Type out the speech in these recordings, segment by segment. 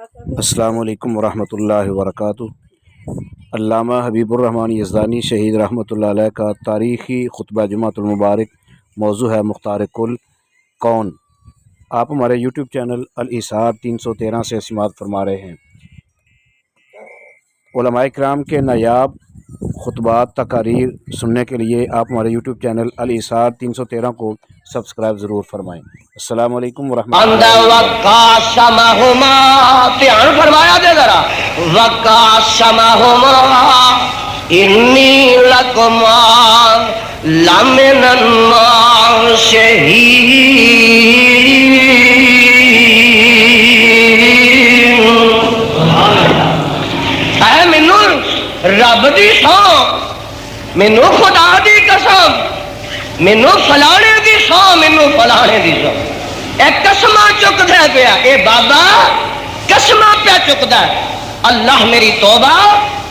السلام علیکم ورحمۃ اللہ وبرکاتہ۔ علامہ حبیب الرحمن یزدانی شہید رحمۃ اللہ علیہ کا تاریخی خطبہ جمعۃ المبارک موضوع ہے مختار کل کون۔ آپ ہمارے یوٹیوب چینل الاسحاد 313 سے سماعت فرما رہے ہیں۔ علماء کرام کے نایاب خطبات تقاریر سننے کے لیے آپ ہمارے یوٹیوب چینل الاسحاد 313 کو سبسکرائب ضرور فرمائیں۔ السلام علیکم ورحمۃ اللہ وقاسمہما، دھیان فرمایا دے ذرا، وقاسمہما انی لکما لمن الناشئین۔ اے مینوں رب دی سو، مینوں خدا دی قسم، مینوں فلانے دی سو، مینوں فلانے دی سو، اے قسمہ چکدا پیا، اے بابا قسمہ پیا چکدا ہے۔ اللہ میری توبہ،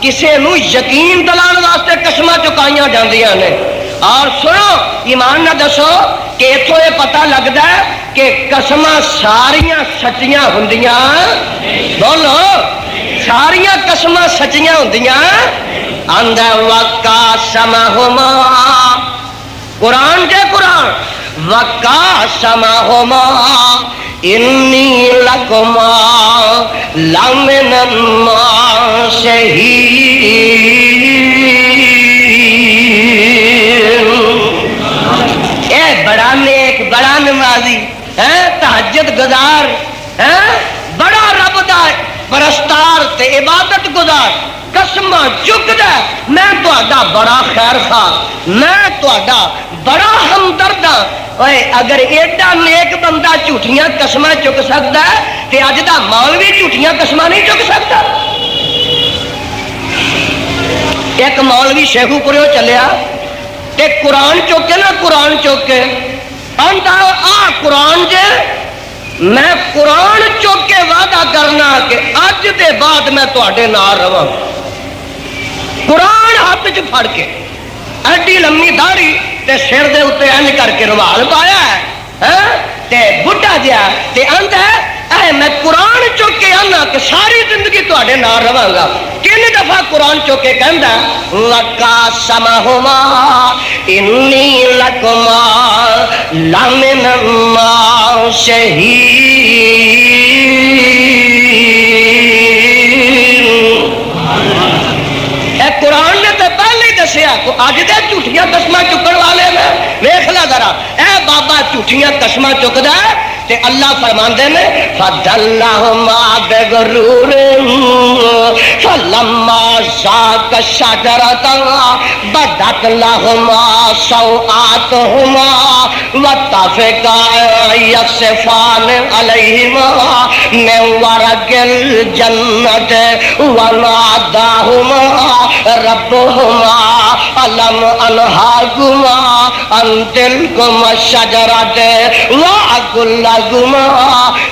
کسے نو یقین دلان واسطے قسمہ چکائیاں جاندیاں نے۔ اور سنو، ایمان نہ دسو کہ اتھوں یہ پتہ لگدا ہے کہ قسمہ ساریاں سچیاں ہوندیاں، بولو ساریاں قسمہ سچیاں ہوندیاں۔ اندہ وقاسمہما، قرآن کے قرآن، وقاسمہما انی لکما لمن الناشئین۔ اے بڑا نیک، بڑا نمازی، تہجد گزار، بڑا رب دا پرستار تے عبادت گزار، قسمہ چکدا ہے میں تہاڈا بڑا خیر خواہ، میں تہاڈا بڑا ہمدرد ہاں۔ اوے اگر ایڈا نیک بندہ جھوٹیاں قسمہ چک سکتا ہے تے اج دا مولوی جھوٹیاں قسمہ نہیں چک سکتا۔ ایک مولوی شیخو پوریو چلیا تے قرآن چوکے نا، قرآن چوکے آندا آ قرآن جے، میں قرآن چوک کے وعدہ کرنا کہ اج دے بعد میں تہاڈے نال رہاں۔ قرآن ہاتھ چ پھڑ کے، ایڈی لمبی داڑھی تے سر دے اوتے انج کر کے رومال پایا ہے، تے بڈھا جہا تے آندا ہے اے میں قرآن چوک کے آنا کہ ساری زندگی تہاڈے نال رہاں گا۔ تین دفعہ قرآن چوک کے کہندا وقاسمہما انی لکما لمن الناشئین۔ اے قرآن نے تو پہلے ہی دسیا کہ اج دے جھوٹیاں قسمہ چکن والے نے، ویکھ لے ذرا، اے بابا جھوٹیاں قسمہ چکدا ہے تے اللہ فرماندے نے فَدَلَّهُمَا بِغُرُورٍ فَلَمَّا ذَاقَا الشَّجَرَةَ بَدَتْ لَهُمَا سَوْآتُهُمَا وَطَفِقَا يَخْصِفَانِ عَلَيْهِمَا مِنْ وَرَقِ الْجَنَّةِ وَنَادَاهُمَا رَبُّهُمَا أَلَمْ أَنْهَاكُمَا عَنْ تِلْكُمَا الشَّجَرَةِ وَأَقُلْ لَكُمَا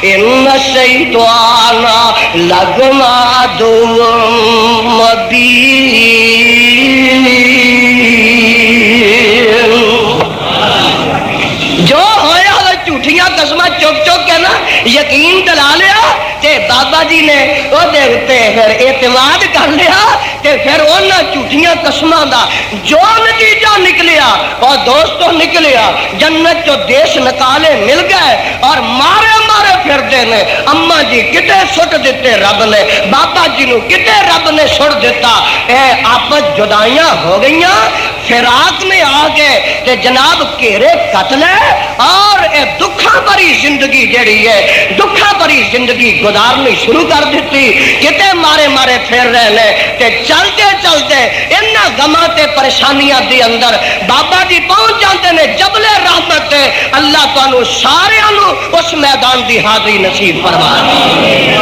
إِنَّ الشَّيْطَانَ لَكُمَا عَدُوٌّ مُبِينٌ۔ جو ہویا وہ جھوٹیاں قسمہ چک چک کے نا یقین دلا لیا تے بابا جی نے وہ دے اتے پھر اعتماد کر لیا تے پھر انہاں جھوٹیاں قسمہ دا جو نتیجہ نکلیا اور دوستوں نکلیا، جنت جو دیش نکالے مل گئے اور مارے مارے پھر دے نے۔ اماں جی کتے سٹ دیتے رب نے، بابا جی نو کتے رب نے سٹ دیتا۔ اے آپس جدائیاں ہو گئیاں، فراق میں آ گئے تے جناب گھیرے قتل ہے اور اے دکھاں بری زندگی جڑی ہے، دکھاں بری زندگی گزارنی شروع کر دیتی۔ کتے مارے مارے پھر رہے نے تے چلتے چلتے انہاں غماں تے پریشانیاں دی اندر بابا جی پہنچ جاندے نے جبل رحمت تے۔ اللہ تانوں ساریاں نو اس میدان دی حاضری نصیب فرمائے۔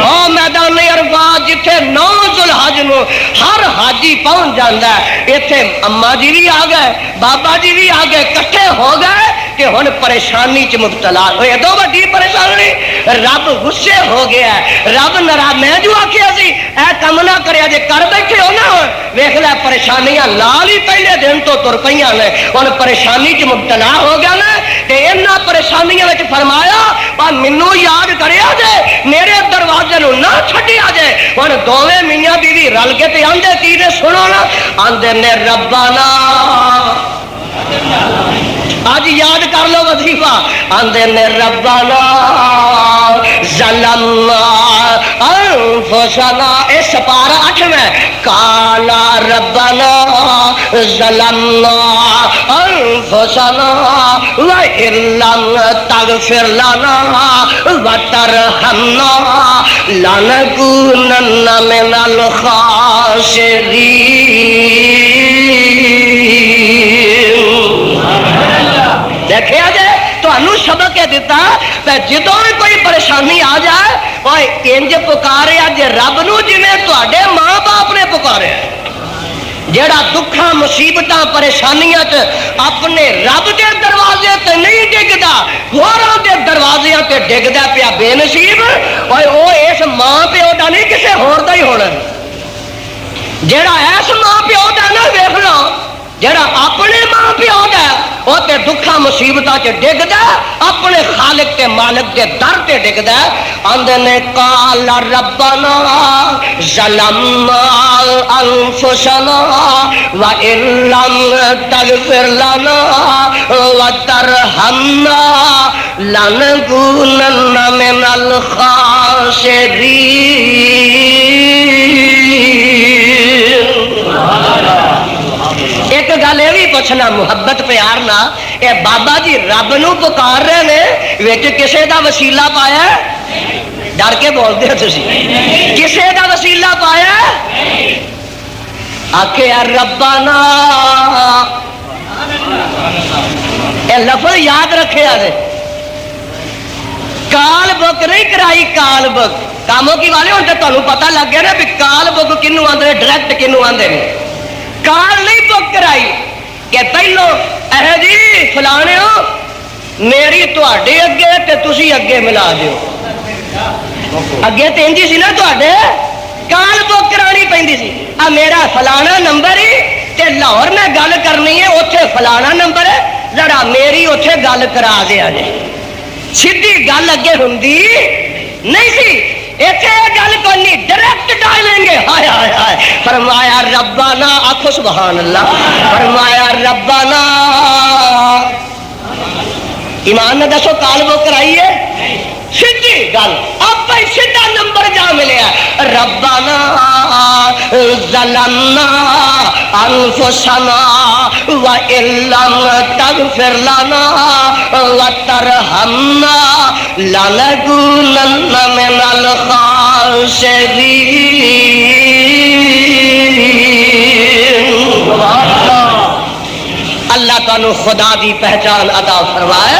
او میدان عرفات جتھے 9 ذوالحج نو ہر حاجی پہنچ جاندا ہے، ایتھے اماں جی بھی آ گئے، بابا جی بھی آ گئے، کٹھے ہو گئے کہ ہن پریشانی چ مبتلا ہوئے۔ دو بڑی پریشانی، رب غصے ہو گیا ہے، رب ناراض۔ میں جو آکھیا سی اے کم نہ کریا جے کر بیٹھے ہو نا، ویکھ لے پریشانیاں لال ہی پہلے دن تو تر پئیاں نے، ہن پریشانی چ مبتلا ہو گیا نا تے انہاں پریشانیاں وچ فرمایا پر مینوں یاد کریا جے میرے دروازے نو نہ چھڈیا جے ہن دوویں میاں بیوی رل کے تے آندے کی نے سنو نا آندے نے ربانا آج یاد کر لو وظیفہ آندے نے ربانا ظلمنا انفسنا اے سپارہ 8 میں کالا ربنا ظلمنا انفسنا وَإِن لَّمْ تَغْفِرْ لَنَا وَتَرْحَمْنَا لَنَكُونَنَّ مِنَ الْخَاسِرِينَ دیکھے آجے تو انو سبق کے دیتا کہ جدوں بھی کوئی پریشانی آ جائے وہ انج پکارے آجے رب نو جنہیں تو اڈے ماں باپ نے پکارے جیڑا دکھاں مصیبتاں پریشانیاں اپنے رب دے دروازے تے نہیں ڈگدا ہوراں دے دروازے تے ڈگدا پیا بے نصیب اوے او اس ماں پیو دا نہیں کسے ہور دا ہی ہونا جیڑا اس ماں پیو دا نہ ویکھ لو جیڑا اپنے ماں پیو دا وہ تے دکھاں مصیبتاں چ ڈگدا اپنے خالق تے مالک دے در تے ڈگدا آندے نے قال ربنا ظلمنا انفسنا وَإِن لَّمْ تَغْفِرْ لَنَا وَتَرْحَمْنَا لَنَكُونَنَّ مِنَ الْخَاسِرِينَ ایک گل یہ بھی پوچھنا محبت پیار نہ اے بابا جی رب نو پکار رہے نے وچ کسے دا وسیلہ پایا ڈر کے بولتے ہو تسی کسے دا وسیلہ پایا آکھے ربنا اے لفظ یاد رکھے آدھے کال بک نہیں کرائی کال بک کاموں کی والے ہوں تو تمہیں پتہ لگ گیا نا بھی کال بک کنوں آندے ڈائریکٹ کنوں آندے نے کال نہیں بک کرائی کہ پہلو اے جی فلانے ہو میری تواڈے اگے تے تسی اگے ملا دیو اگے تے انجی سی نا تواڈے کال بک کرانی پیندی سی آ میرا فلانا نمبر ہی تے لاہور میں گل کرنی ہے اوتھے فلانا نمبر ہے ذرا میری اوتھے گل کرا دیا جے سیدھی گل اگے ہوندی نہیں سی ایتھے گل کرنی ڈائریکٹ ڈائلیں گے ہائے ہائے ہائے فرمایا ربنا آکھو سبحان اللہ فرمایا ربنا ایمان نہ دسو کال بک کرائیے سیدھی گل آپ ہی سیدھا نمبر جا ملیا ربنا ظلمنا انفسنا وَإِن لَّمْ تَغْفِرْ لَنَا وَتَرْحَمْنَا لَنَكُونَنَّ مِنَ الْخَاسِرِينَ اللہ تعالیٰ خدا دی پہچان عطا فرمائے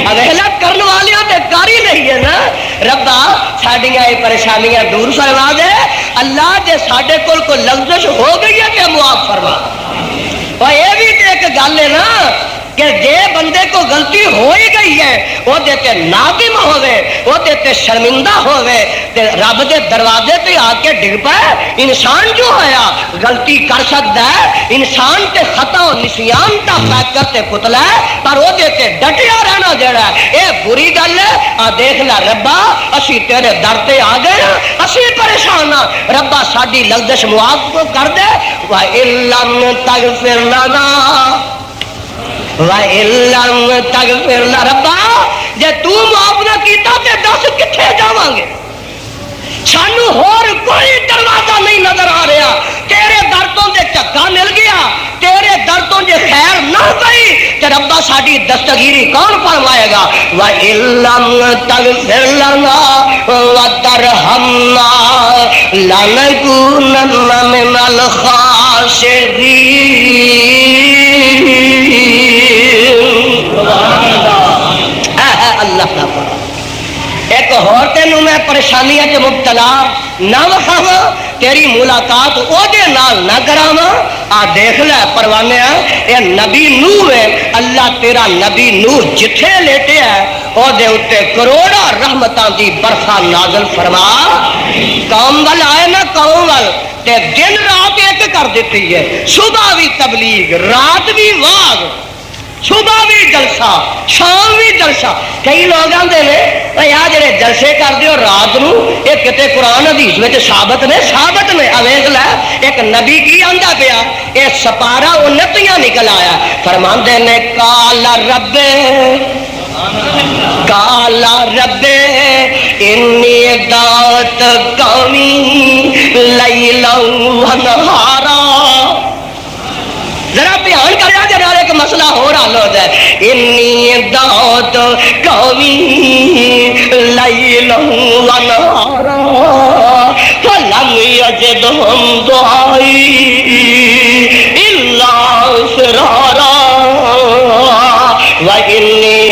اوہیلت کرنے والیاں تے کاری نہیں ہے نا ربا ساڈیاں یہ پریشانیاں دور فرما دے اللہ جے ساڈے کول کوئی لغزش ہو گئی ہے تے معاف فرما اور یہ بھی تے ایک گل ہے نا کہ جے بندے کو غلطی ہو ہی گئی ہے وہ دیتے نادم ہوئے وہ دیتے شرمندہ ہوئے تے رب دے دروازے تے آ کے ڈگ پائے انسان جو ہویا غلطی کر سکتا ہے انسان تے خطا و نسیان تا پیک کرتے پتلا ہے پر وہ دیتے ڈٹیا رہنا جڑا ہے اے بری گل ہے آ دیکھ لا ربا اسی تیرے در تے آ گئے اسی پریشان ہاں ربا ساڈی لغزش معاف کر دے وَإِن لَّمْ تَغْفِرْ لَنَا وَإِن لَّمْ تَغْفِرْ لَنَا ربا جے تو معاف نہ کیتا تے دس کتھے جاواں گے سانو ہور کوئی دروازہ نہیں نظر آ رہا تیرے در تو جے چکا مل گیا تیرے در تو جے خیر نہ پئی تے ربا ساڈی دستگیری کون فرمائے گا وَإِن لَّمْ تَغْفِرْ لَنَا وَتَرْحَمْنَا لَنَكُونَنَّ مِنَ الْخَاسِرِينَ اللہ کا پڑھا ایک اور تینوں میں پریشانیاں کے مبتلا نہ وکھاواں تیری ملاقات او دے نال نہ کراواں آ دیکھ لے پروانے اے نبی نوح ہے اللہ تیرا نبی نوح جتھے لیٹے ہے او دے اتے کروڑا رحمتاں دی برخا نازل فرما قوم ول آئے نا قوم ول تے دن رات ایک کر دیتی ہے صبح بھی تبلیغ رات بھی واز صبح بھی جلسہ شام بھی جلسہ. کئی لوگ آتے ہیں آ جڑے جلسے کرتے ہو رات نو یہ کتے قرآن حدیث میں ثابت نے اویز لے ایک نبی کی آندا پیا یہ سپارا وہ نتیاں نکل آیا فرماندے نے کالا رب انی دعوت قومی لیلا ونہارا. ذرا دھیان کریا جے نال ایک مسئلہ ہو حل ہو جائے. انی دعوت قومی لیلا ونہارا فلم یزدہم دعائی الا فرارا وانی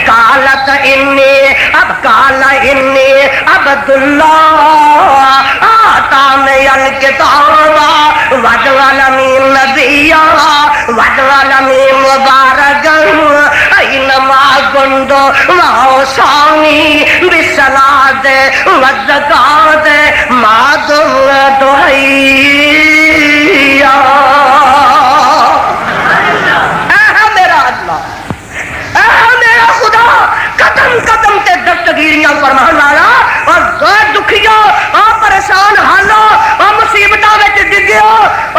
قالت انی عبداللہ آتانی الکتاب وجعلنی نبیا وجعلنی مبارکا اینما کنت واوصانی بالصلاۃ والزکاۃ ما دمت حیا. قدم قدم تے دستگیریاں فرمان والا اور دکھیا پریشان حالو اور مصیبتاں وچ ڈگیو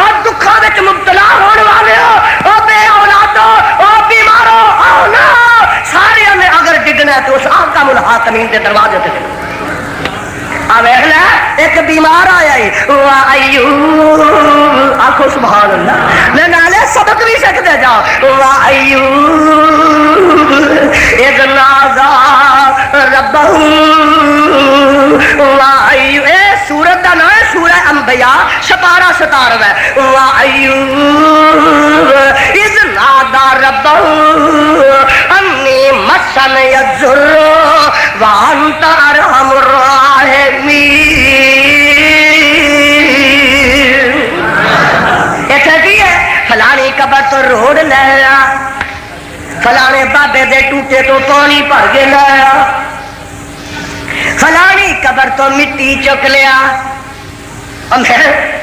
اور دکھاں وچ مبتلا ہون والے او بے اولادو او بیمارو او نا سارے نے اگر ڈگنا تو اس احکام الحاکمین دے دروازے تے آویلا ایک بیمار آیا ہے ایوب آکھو سبحان اللہ میں نالے سبق بھی سکتے جاؤ ایوب اذ نادى ربه ایوب اے سورت دا نام ہے سورہ انبیاء سپارہ 97 ایوب اذ نادى ربه انی مسنی الضر وانت ارحم الراحمین. ایسا کی ہے فلانی قبر تو روڑ لیا فلانے بابے دے ٹوٹے تو پانی بھر کے لایا فلانی قبر تو مٹی چک لیا.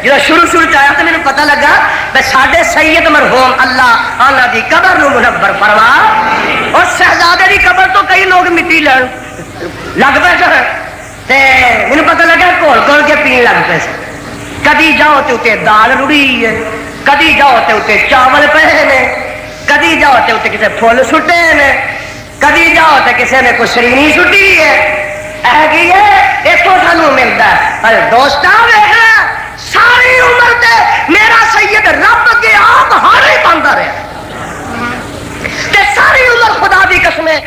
جو شروع چاہیا تو میرے پتہ لگا بے ساڈے سید مرحوم اللہ آنا دی قبر نو منور فرما اور شہزادے دی قبر تو کئی لوگ مٹی لین لگ پے تے میرے پتہ لگا گھول کے پین لگ پے. کدی جاؤ تے اتنے دال رڑی ہے کدی جاؤ تے اتنے چاول پے نے کدی جاؤ تے اتنے کسی پھول سٹے نے کدی جاؤ تے کسی نے کوئی شرینی سٹی ہے اتوں سانو ملتا ہے. ارے دوست ساری عمر تے میرا سید رب کے آپ ہار ہی پاندہ رہا تے ساری عمر خدا دی قسمیں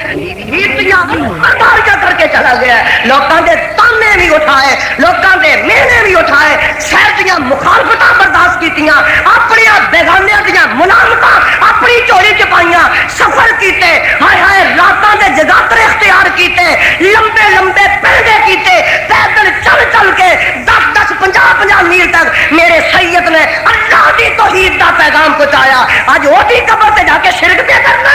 کر کے چلا گیا. لوگوں کے تانے بھی اٹھائے لوگوں کے مینے بھی اٹھائے شہر دیا مخالفت برداشت کیتیاں اپنی بیگانیاں دیا ملامت اپنی چوری چپائیاں سفر کیتے ہائے ہائے راتاں دے جگاترے اختیار کیتے لمبے لمبے پہنڈے کیتے پیدل چل چل کے 10 50 میل تک میرے سید نے اللہ دی توحید دا پیغام پہنچایا. اج وہی قبر تے جا کے شرک پہ کرنا.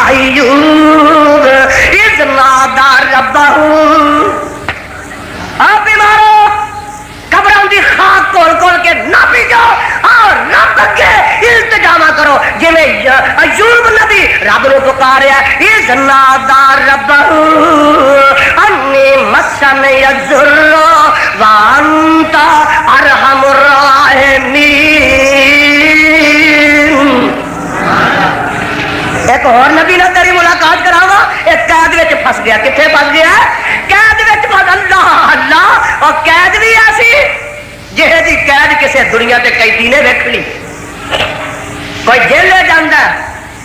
ایوب اذ نادى ربه آپ بیمارو قبروں دی خاک کھول کے نہ پی جاؤ اور رب کے التجا کرو جی ایوب نبی رب نو پکاریا اذ نادى ربه انی مسنی الضر وانت ارحم الراحمین. ایک اور نبی نے تیری ملاقات کراوا ایک قید وچ پھس گیا. کتنے پھس گیا؟ قید وچ پھس. اللہ اللہ. اور قید بھی ایسی جہے دی قید کسے دنیا تے قیدی نے ویکھ لی. کوئی جیل لے جاندا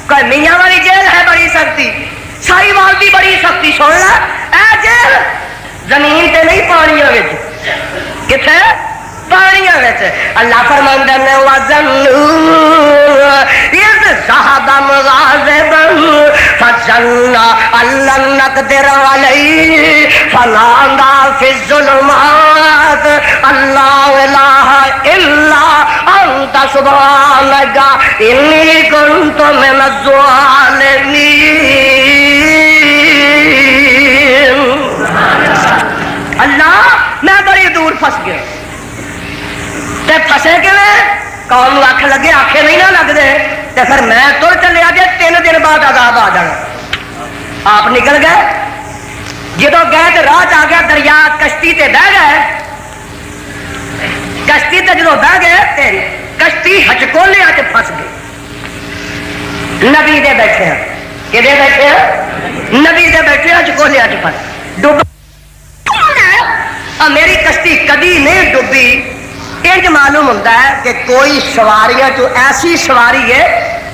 کوئی میاں والی جیل ہے بڑی سختی سائی وال دی بڑی سختی. سن لے اے جیل زمین تے نہیں پانیاں وچ کتھے پانیاں وچ. اللہ فرماندا ہے وَظَنُّوا اِذْ ذَهَبَ مُغَاضِبًا فَظَنَّ أَن لَّن نَّقْدِرَ عَلَيْهِ فَنَادَىٰ فِي الظُّلُمَاتِ أَن لَّا إِلَٰهَ إِلَّا أَنتَ سُبْحَانَكَ إِنِّي كُنتُ مِنَ الظَّالِمِينَ. اللہ قوم آخ لگے آخے نہیں نہ لگتے تو پھر میں تر چلیا جی 3 دن بعد عذاب آ جانا. آپ نکل گئے. جدو گئے تو راہ آ گیا دریا کشتی تے بہ گئے. کشتی تے جدو بہ گئے کشتی ہچکولیا چ پھس گئی. نبی دے بیٹھے ہیں کہ بیٹھے ہیں نبی دے بیٹھے ہچکولیا چ پھس ڈب. میری کشتی کدی نہیں ڈبی. انج معلوم ہوتا ہے کہ کوئی سواریاں تو ایسی سواری ہے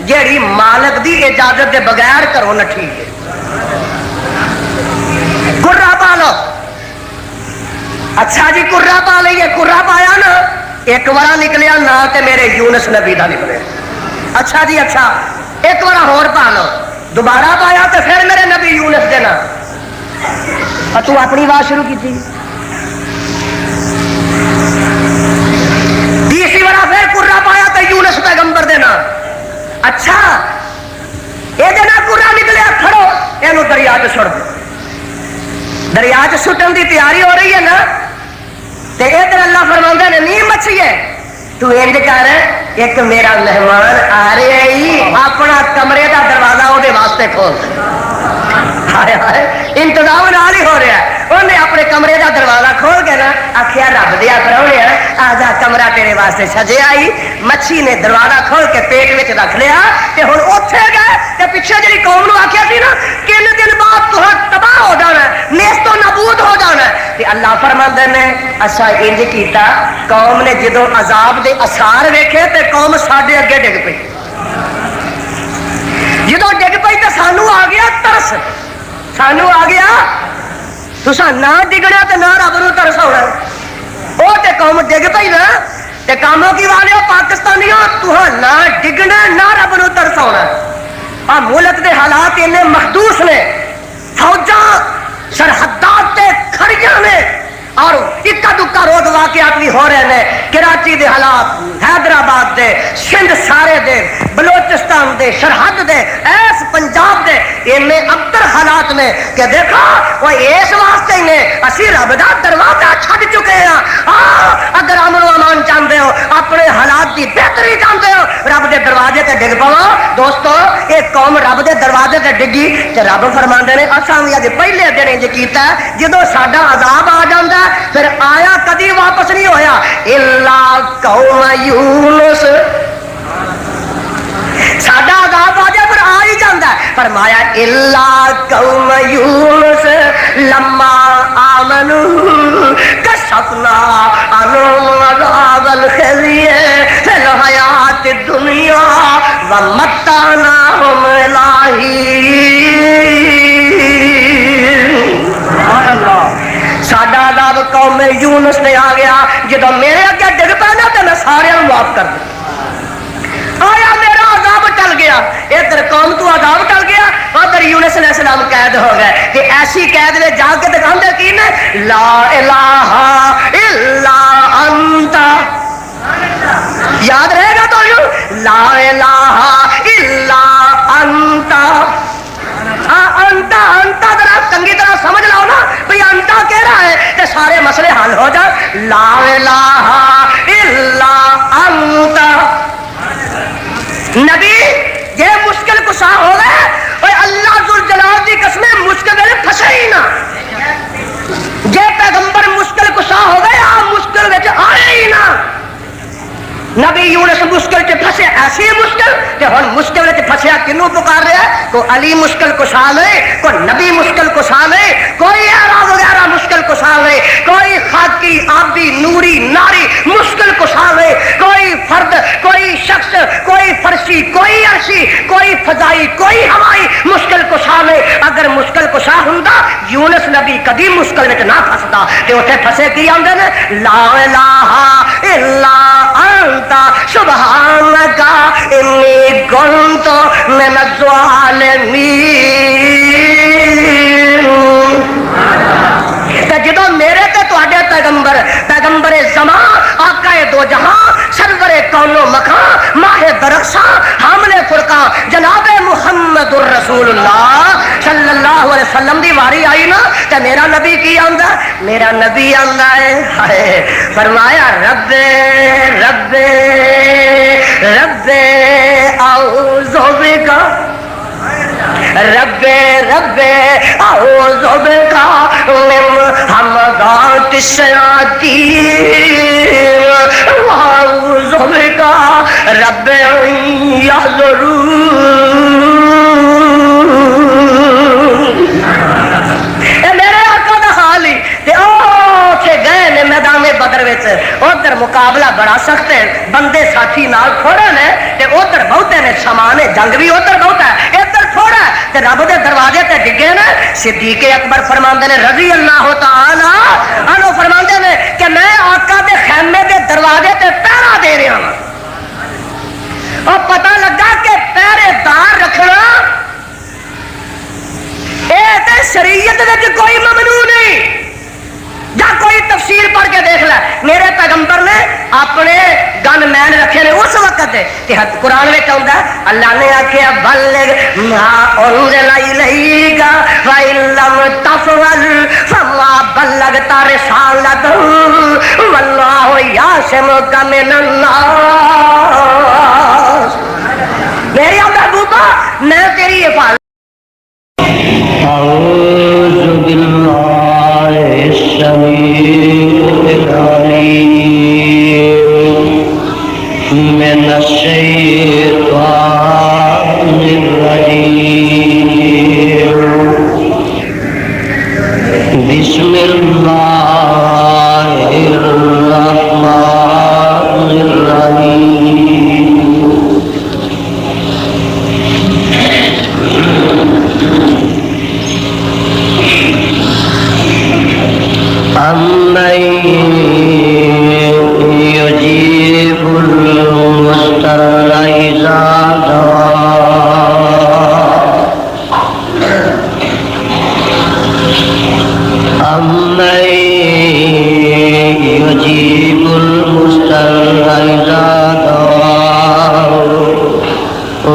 جیڑی مالک دی اجازت دے بغیر گھروں نٹھی ہے. کرا پا لو. اچھا جی کرا پا لیے. کرا پایا نا ایک بار نکلیا نہ تے میرے یونس نبی دا نکلے. اچھا جی اچھا ایک بار ہور پا لو. دوبارہ پایا تو پھر میرے نبی یونس دینا. تو اپنی بات شروع کی تھی. تیسری بار پھر کرا پایا تو یونس پیغمبر دینا. اچھا یہ دینا کرا نکلیا کھڑو یہ دریا چ سٹ دو. دریا چ سٹن کی تیاری ہو رہی ہے نا تے ادھر اللہ فرماندے نے نہیں مچھیے تو انج کر ایک میرا مہمان آ رہا ہی اپنا کمرے کا دروازہ وہ واسطے کھول. ہائے ہائے انتظام نال ہی ہو رہا ہے. انہیں اپنے کمرے کا دروازہ کھول کے نا آخیا رب دیا پراؤنے آ جا کمرہ تیرے واسطے سجے آئی. مچھی نے دروازہ کھول کے پیٹ میں رکھ لیا تے ہن اوتھے گئے تے پیچھے جی قوم نو آخیا سی نا 3 دن بعد تو تباہ ہو جانا نیست و نابود ہو جانا. تے اللہ فرماندے نے اسا انج کیتا قوم نے جدو عذاب دے اثار ویکھے تے قوم ساڈے اگے ڈگ پئی. جدو ڈگ پئی تے سانو آ گیا ترس. سانو آ گیا تسا نہ ڈگنا تے نہ رب نو ترس ہونا. وہ تے قوم ڈگ پئی نا تے کاموں کی والے پاکستانیوں تہاں نہ ڈگنا نہ رب نو ترس ہونا. آ ملک دے حالات اننے محدود نے. فوجاں سرحدات تے کھڑیاں نے اور اکا دکا روز واقعات بھی ہو رہے ہیں. کراچی دے حالات حیدرآباد دے سندھ سارے دے بلوچستان دے سرحد دے ایس پنجاب دے انہیں ابتر حالات نے کہ دیکھا وہ اس واسطے نے اسی رب دا دروازہ چھڈ چکے ہیں. اگر امن و امان چاہتے ہو اپنے حالات دی بہتری چاہتے ہو رب دے دروازے تے ڈگ پو. دوستو یہ قوم رب دے دروازے تے ڈگی تے رب فرماندے نے اساں وی اج پہلے دن انج کیتا جدو ساڈا عذاب آ جاندا پھر آیا کدی واپس نہیں ہویا. الا قوم یونس ساڈا عذاب آ جائے پھر آ ہی جاندا ہے. فرمایا الا قوم یونس لما آمنوا کشفنا عنهم عذاب الخزي في الحیات الدنیا ومتعناهم إلی حین. ساڈا عذاب قوم یونس نے آ گیا جدو میرے اگے ڈگ پینا تو میں سارے معاف کر دوں. آیا میرا عذاب ٹل گیا. ادھر قوم تو عذاب ٹل گیا ادھر یونس علیہ السلام قید ہو گئے. کہ ایسی قید میں جا کے دکھاندے کی نے لا الہ الا انت. یاد رہے گا تو لا الہ الا انت. انتا انتا ذرا چنگی طرح سمجھ لاؤ نا بھئی انتا کہہ رہا ہے کہ سارے مسئلے حل ہو جائے. لا الہ الا انت. نبی یہ مشکل کشا ہو گئے اور اللہ ذوالجلال کی قسمیں مشکل میں پھنسے ہی نہ. یہ پیغمبر مشکل کشا ہو گئے آپ مشکل میں آئے ہی نہ. نبی یونس مشکل چ پھسے ایسی مشکل کہ ہن مشکل چ پھسیا کنوں پکار رہا ہے. کوئی علی مشکل کشا لے کوئی نبی مشکل کشا لے کوئی اعراض وغیرہ مشکل کشا لے کوئی خاکی آبی نوری ناری مشکل کشا لے کوئی فرد کوئی شخص کوئی فرشی کوئی عرشی کوئی فضائی کوئی ہوائی مشکل کشا لے. اگر مشکل کشا ہوندا یونس نبی کبھی مشکل وچ نہ پھسدا تے اوتھے پھسے کی آندے نے لا الہ الا انت سبحانک انی کنت من الظالمین. جدو میرے تے تواڈے پیغمبر پیغمبر زمان آقا دو جہاں سرور کون و مکان ماہ درخشاں حامل فرقان جناب محمد الرسول اللہ صلی اللہ علیہ وسلم دی واری آئی نا تے میرا نبی کی آندا؟ میرا نبی آندا ہے ہائے فرمایا رب رب رب اعوذ بک رب رب اعوذ بک من همزات الشیاطین واعوذ بک رب یحضرون۔ میدان بدر ادھر مقابلہ بڑا سخت ہے، بندے ساتھی نال تھوڑے نے تے ادھر بہتے نے، سامان جنگ بھی ادھر بہت ہے ادھر تھوڑا ہے تے رب دے دروازے تے ڈگے نے۔ صدیق اکبر فرماندے نے رضی اللہ تعالی عنہ فرماندے نے کہ میں آقا دے خیمے دے دروازے تے پہرا دے رہا ہوں اور پتہ لگا کہ پہرے دار رکھنا اے تے شریعت وچ کوئی ممنوع نہیں۔ یا کوئی تفسیر پڑھ کے دیکھ لے، میرے پیغمبر نے اپنے گن مین رکھے نے اس وقت کہ قرآن میں آتا ہے اللہ نے آخیا بلغ ما انزل الیک وان لم تفعل فما بلغت رسالتہ واللہ یعصمک من الناس۔ میری محبوبہ میں تیری حفاظت اعوذ باللہ السمیع العلیم من الشیطان الرجیم بسم اللہ الرحمن الرحیم۔ أَمَّن يُجِيبُ الْمُضْطَرَّ إِذَا دَعَاهُ أَمَّن يُجِيبُ الْمُضْطَرَّ إِذَا دَعَاهُ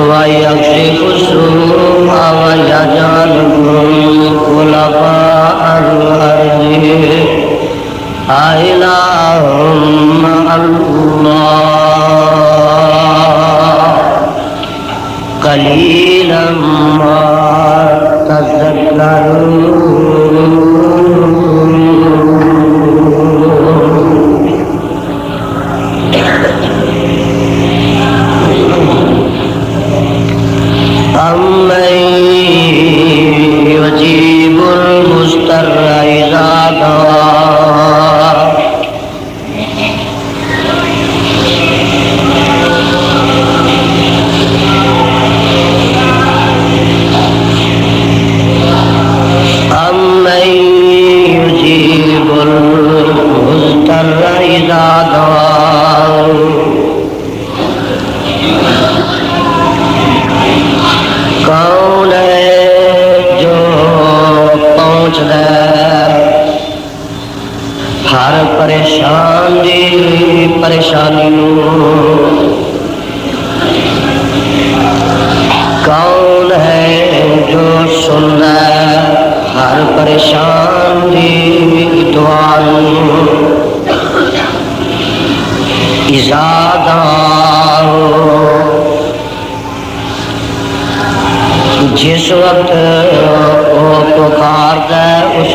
وَيَكْشِفُ السُّوءَ وَيَجْعَلُكُمْ خُلَفَاءَ الْأَرْضِ أَإِلَٰهٌ مَّعَ اللَّهِ قَلِيلًا مَّا تَذَكَّرُونَ۔ أَمَّن يُجِيبُ الْمُضْطَرَّ إِذَا دَعَاهُ أَمَّن يُجِيبُ الْمُضْطَرَّ إِذَا دَعَاهُ کون ہے جو پہنچ دے ہر پریشان دی پریشانی نو، کون ہے جو سن دے ہر پریشان دی دعا نو، اذا دعاؤ جس وقت وہ پکارتا ہے اس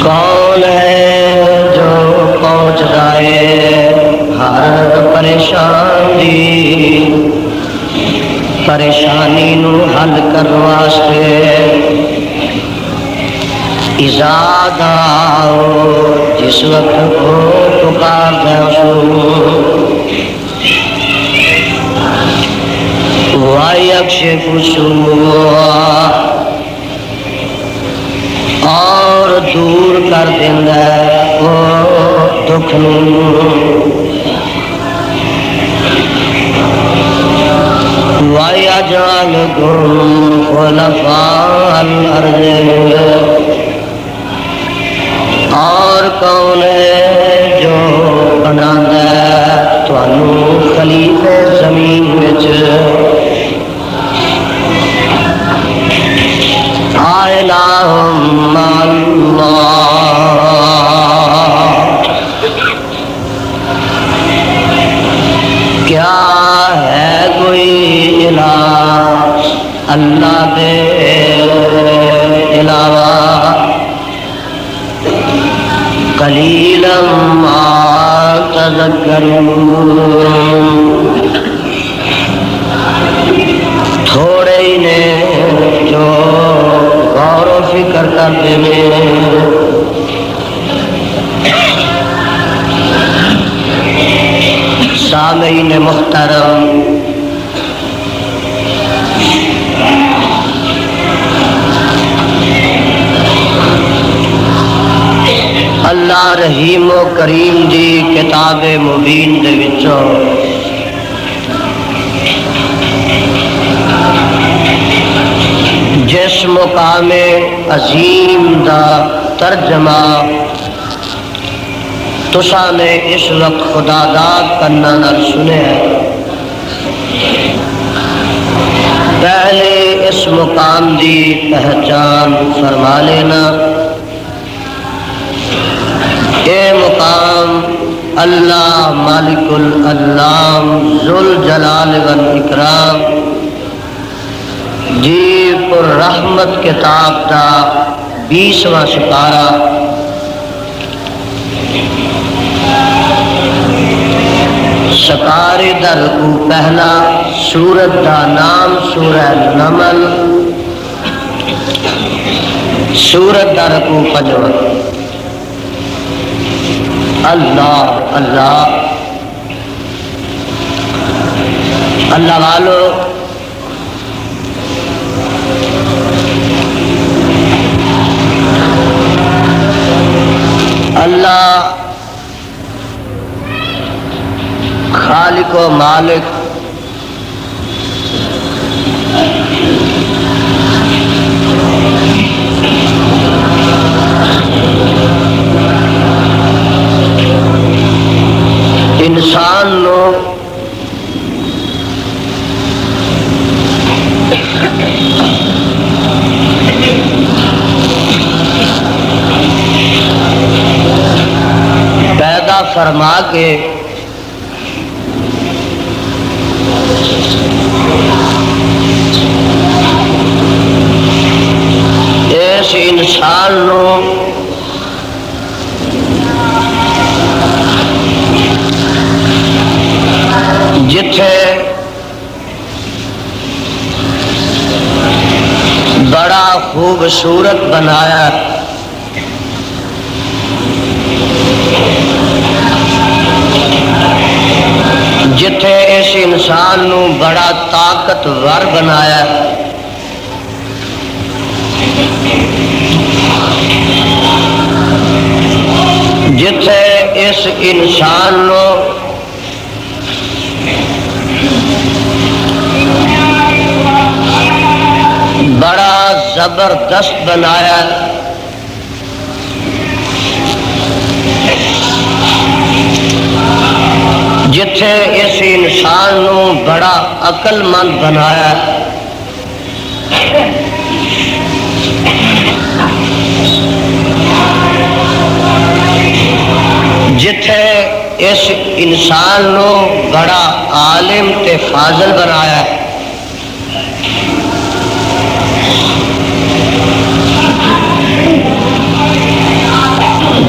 کون ہے جو پہنچ جائے ہر پریشانی نو حل کرنے واسطے، اذا دعاؤ جس وقت وہ پکارتا ہے اس وَيَكْشِفُ السُّوءَ اور دور کر دیندا ہے وہ دکھ نوں، وَيَجْعَلُكُمْ خُلَفَاءَ الْأَرْضِ اور کون ہے جو بناتا ہے تانوں خلیفہ زمین وچ، مع اللہ کیا ہے کوئی الہ اللہ دے علاوہ قلیلا ما تذکرون تھوڑے ہی نے جو غور و فکر کرتے ہیں سامعین محترم اللہ رحیم و کریم دی کتاب مبین دے وچوں جس مقام عظیم دا ترجمہ تساں نے اس وقت خدا داد کرنا نال سنیا ہے، پہلے اس مقام دی پہچان فرما لینا۔ اے مقام اللہ مالک الالام ذوالجلال والاکرام جی پر رحمت کتاب دا 20واں سپارہ سپارے دا رکوع پہلا، سورت دا نام سورہ نمل، سورت دا رکوع پنجواں۔ اللہ اللہ اللہ والو اللہ خالق و مالک انسان نو پیدا فرما کے اس انسان نو جتھے بڑا خوبصورت بنایا، جتھے اس انسان نو بڑا طاقتور بنایا، جتھے اس انسان نو بڑا زبردست بنایا، جتھے اس انسان نو بڑا عقل مند بنایا، جتھے اس انسان نو بڑا عالم تے فاضل بنایا،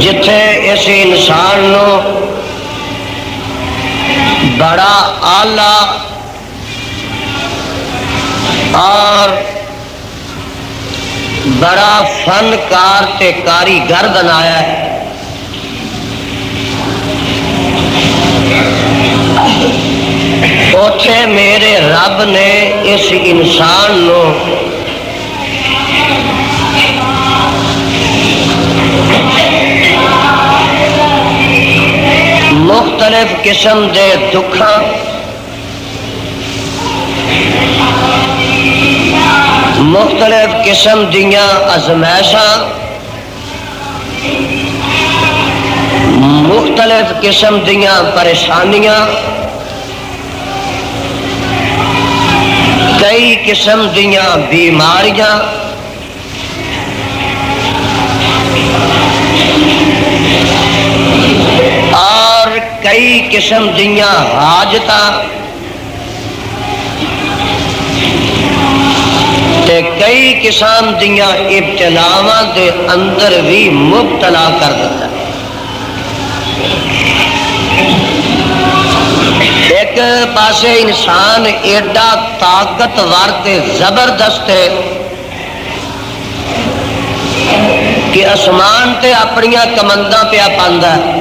جتھے اس انسان نو بڑا اعلیٰ اور بڑا فنکار تے کاریگر بنایا ہے، اوتھے میرے رب نے اس انسان نو مختلف قسم دے دکھاں، مختلف قسم دیاں ازمائشاں، مختلف قسم دیاں پریشانیاں، کئی قسم دیاں بیماریاں اور کئی قسم دیاں حاجتاں تے کئی قسم دیاں ابتلاواں دے اندر بھی مبتلا کر دیتا ہے۔ ایک پاسے انسان ایڈا طاقتور تے زبردست ہے کہ آسمان تے اپنیاں کمنداں پیا پاندا ہے،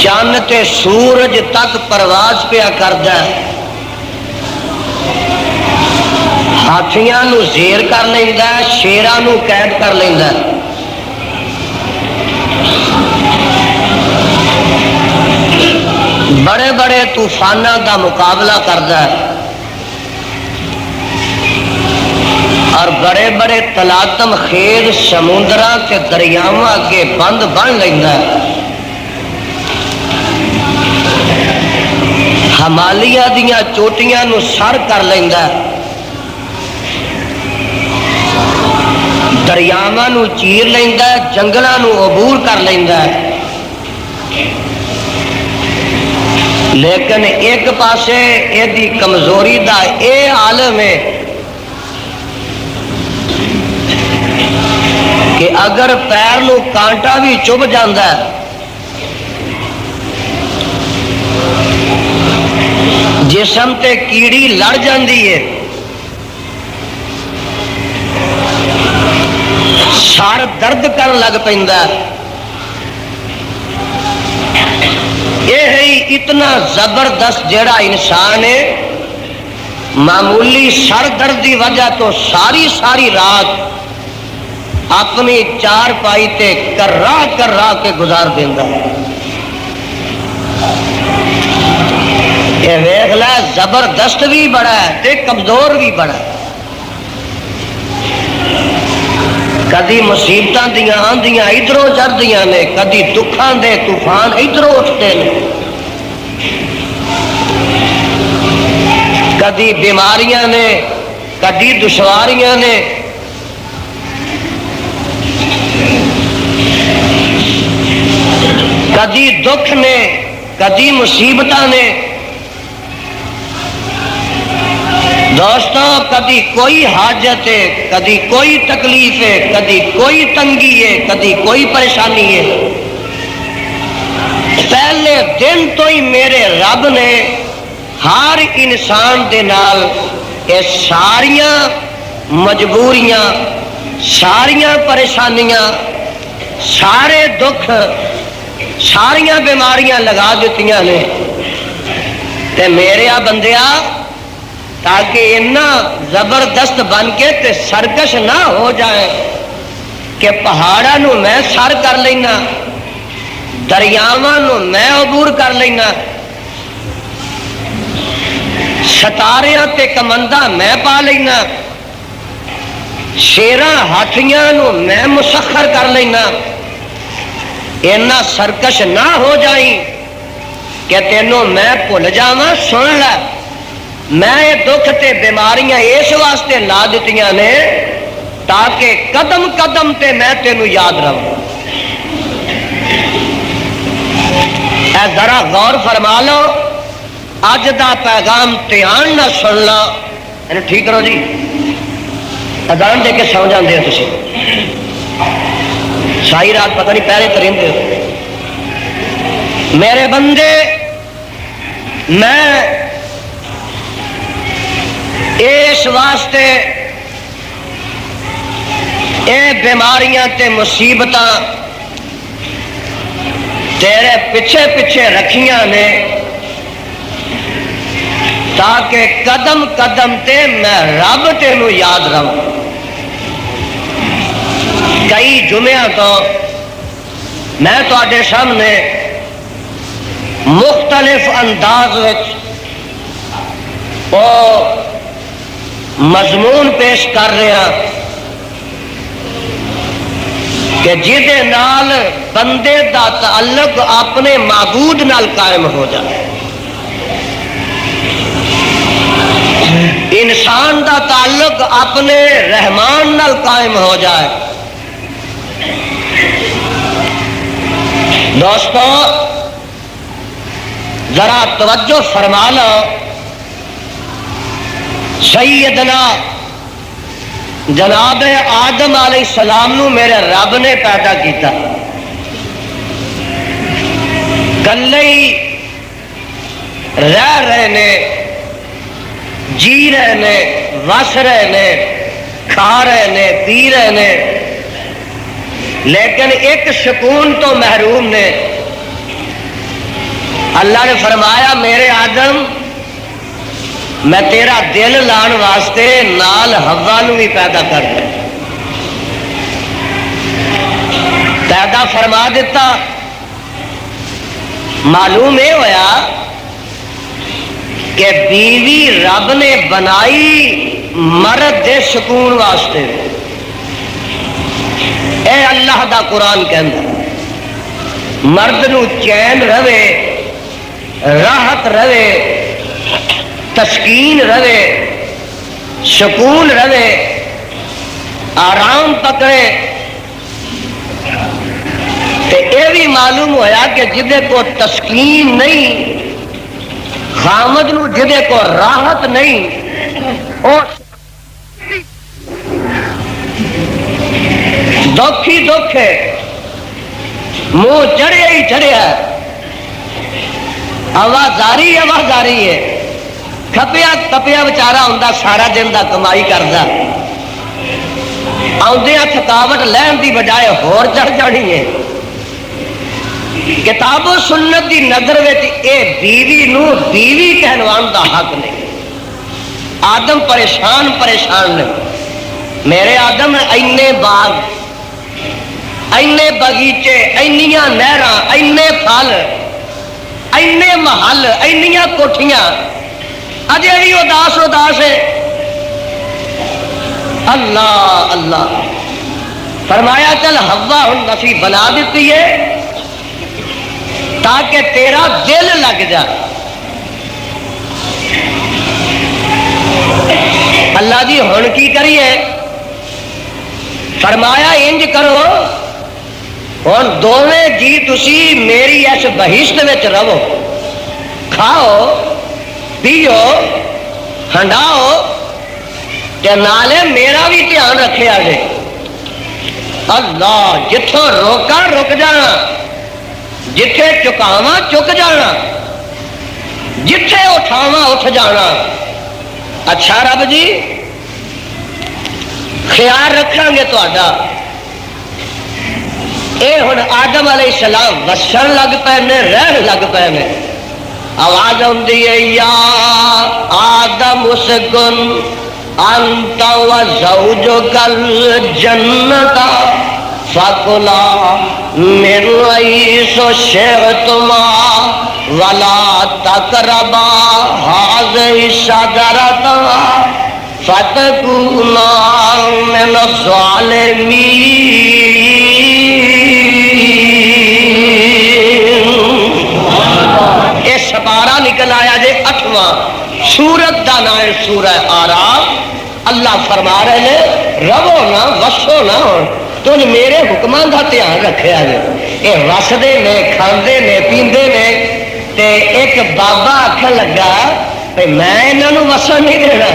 چاند تے سورج تک پرواز پیا کردا ہے، ہاتھیاں نو زیر کر لیندا ہے، شیراں نو قید کر لیندا ہے، بڑے بڑے طوفاناں دا مقابلہ کردا ہے، اور بڑے بڑے تلاطم خیز سمندراں تے دریاواں اگے بند بن لیندا ہے، ہمالیہ دیاں چوٹیاں نو سر کر لیندا ہے، دریاواں نو چیر لیندا ہے، جنگلاں نو عبور کر لیندا ہے۔ لیکن ایک پاسے ایدی کمزوری دا اے عالم ہے کہ اگر پیر نو کانٹا بھی چبھ جاندا ہے، جسم تے کیڑی لڑ جاندی ہے، سر درد کر لگ پیندا ہے، یہ ہے اتنا زبردست جڑا انسان ہے، معمولی سر درد دی وجہ تو ساری رات اپنی چار پائی تے کرا کے گزار دیندا ہے۔ یہ ویکھ لے زبردست بھی بڑا ہے تے کمزور بھی بڑا ہے، کدی مصیبتاں دیاں آندیاں ادھروں چڑھدیاں نے، کدی دکھاں دے طوفان ادھروں اٹھتے ہیں، کدی بیماریاں نے، کدی دشواریاں نے، کدی دکھ نے، کدی مصیبتاں نے۔ دوستوں کدی کوئی حاجت ہے، کدی کوئی تکلیف ہے، کدی کوئی تنگی ہے، کدی کوئی پریشانی ہے، پہلے دن تو ہی میرے رب نے ہر انسان دے نال یہ ساریاں مجبوریاں، ساریاں پریشانیاں، سارے دکھ، ساریاں بیماریاں لگا دیتیاں نے، تے میرے بندیا تاکہ اتنا زبردست بن کے تے سرکش نہ ہو جائے کہ پہاڑاں نو میں سر کر لینا، دریاواں نو میں عبور کر لینا، ستاریاں تے کمنداں میں پا لینا، شیراں ہاتھیاں نو میں مسخر کر لینا، اتنا سرکش نہ ہو جائیں کہ تینوں میں بھول جاواں۔ سن لے، میں دکھ تے بیماریاں اس واسطے لا دیتیاں نے تاکہ قدم قدم تے میں تینوں یاد رہوں۔ اے ذرا غور فرما لو، اج دا پیغام دھیان نہ سن لو، ٹھیک کرو جی، اذان دے کے سو جاندے ہو تسی، ساری رات پتہ نہیں پہرے تے رہندے ہو۔ میرے بندے، میں اس واسطے اے بیماریاں تے مصیبتاں تیرے پیچھے پیچھے رکھیاں نے تاکہ قدم قدم تے میں رب تینوں یاد رہوں۔ کئی جمعہ تو میں تواڈے سامنے مختلف انداز وچ او مضمون پیش کر رہا کہ جہدے نال بندے دا تعلق اپنے معبود نال قائم ہو جائے۔ انسان دا تعلق اپنے رحمان نال قائم ہو جائے. دوستو ذرا توجہ فرما لو. سیدنا جناب آدم علیہ السلام نو میرے رب نے پیدا کیتا. کلے ہی رہ رہے نے، جی رہے نے، وس رہے نے، کھا رہے نے، پی رہے نے، لیکن ایک سکون تو محروم نے. اللہ نے فرمایا میرے آدم میں تیرا دل لان واسطے نال حوا نو بھی پیدا کر دیا، پیدا فرما دیتا. معلوم یہ ہوا کہ بیوی رب نے بنائی مرد دے سکون واسطے. اے اللہ دا قرآن کہندا مرد نو چین رہے، راحت رہے، تسکین رہے، سکون رہے، آرام پکڑے. تے یہ بھی معلوم ہویا کہ جدے کو تسکین نہیں، خامد نو جدے کو راحت نہیں، اور دکھ ہی دکھ ہے، منہ چڑھیا ہی چڑھیا، آوازاری ہے، کھپیا تپیا بچارا ہوں سارا دن دا کمائی کردا، آدھا تھکاوٹ لہن دی بجائے ہور چڑھ جانی ہے. کتاب و سنت دی نظر وچ اے بیوی نو بیوی کہنوان دا حق نہیں. آدم پریشان نے. میرے آدم اینے باغ، اینے باغیچے، اینیاں نہراں، اینے پھل، اینے محل، اینیاں کوٹھیاں، اجے بھی اداس ہے. اللہ اللہ فرمایا چل حوا ہن اسی بنا دیتی ہے تاکہ تیرا دل لگ جائے. اللہ جی ہن کی کریے؟ فرمایا انج کرو ہن دونوں جی تسی میری اس بہشت وچ رہو، کھاؤ پیو ہنڈاؤ تے نالے میرا بھی دھیان رکھے آجے. اللہ جتھوں روکا رک جانا، جتھے چکاواں چک جانا، جتھے اٹھاواں اٹھ جانا. اچھا رب جی خیال رکھاں گے تہاڈا. اے ہن آدم علیہ السلام وسن لگ پے نے، رہن لگ پے نے. آواز آندی ہے یا آدم اسکن انت وزوجک الجنۃ فَكُلَا مِنْ حَيْثُ شِئْتُمَا وَلَا تَقْرَبَا هَٰذِهِ الشَّجَرَةَ فَتَكُونَا مِنَ الظَّالِمِينَ. یہ سپارہ نکل آیا جے 8واں. سورت دا نام ہے سورہ آراف. اللہ فرما رہے ہیں رو نہ وسو نہ تم میرے حکماں دا دھیان رکھیا جے. یہ وسدے نے، کھاندے نے، پیندے نے. تے ایک بابا آکھن لگا میں انہاں نوں وسن نہیں دینا،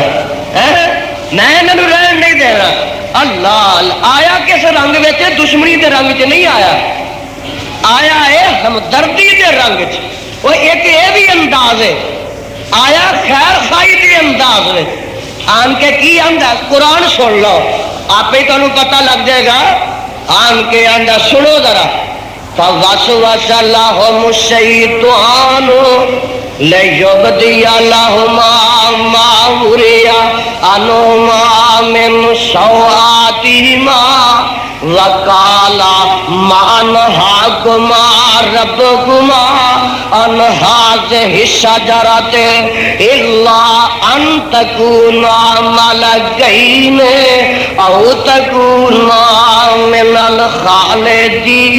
میں انہاں نوں رہن نہیں دینا. اللہ آیا کس رنگ وچ؟ دشمنی دے رنگ وچ نہیں آیا، آیا ہے ہمدردی دے رنگ وچ. وہ ایک یہ بھی انداز ہے، آیا خیر خائی دے انداز میں. آن کے کی آندا قرآن سن لو آپ ہی تمہیں پتہ لگ جائے گا. آن کے آندا سنو ذرا. فوسوس لهم الشیطان لیبدی لهما ما وري عنهما من سوآتهما وقال ما نهاكما ربكما عن هذه الشجرة إلا أن تكونا ملكين أو تكونا من الخالدين.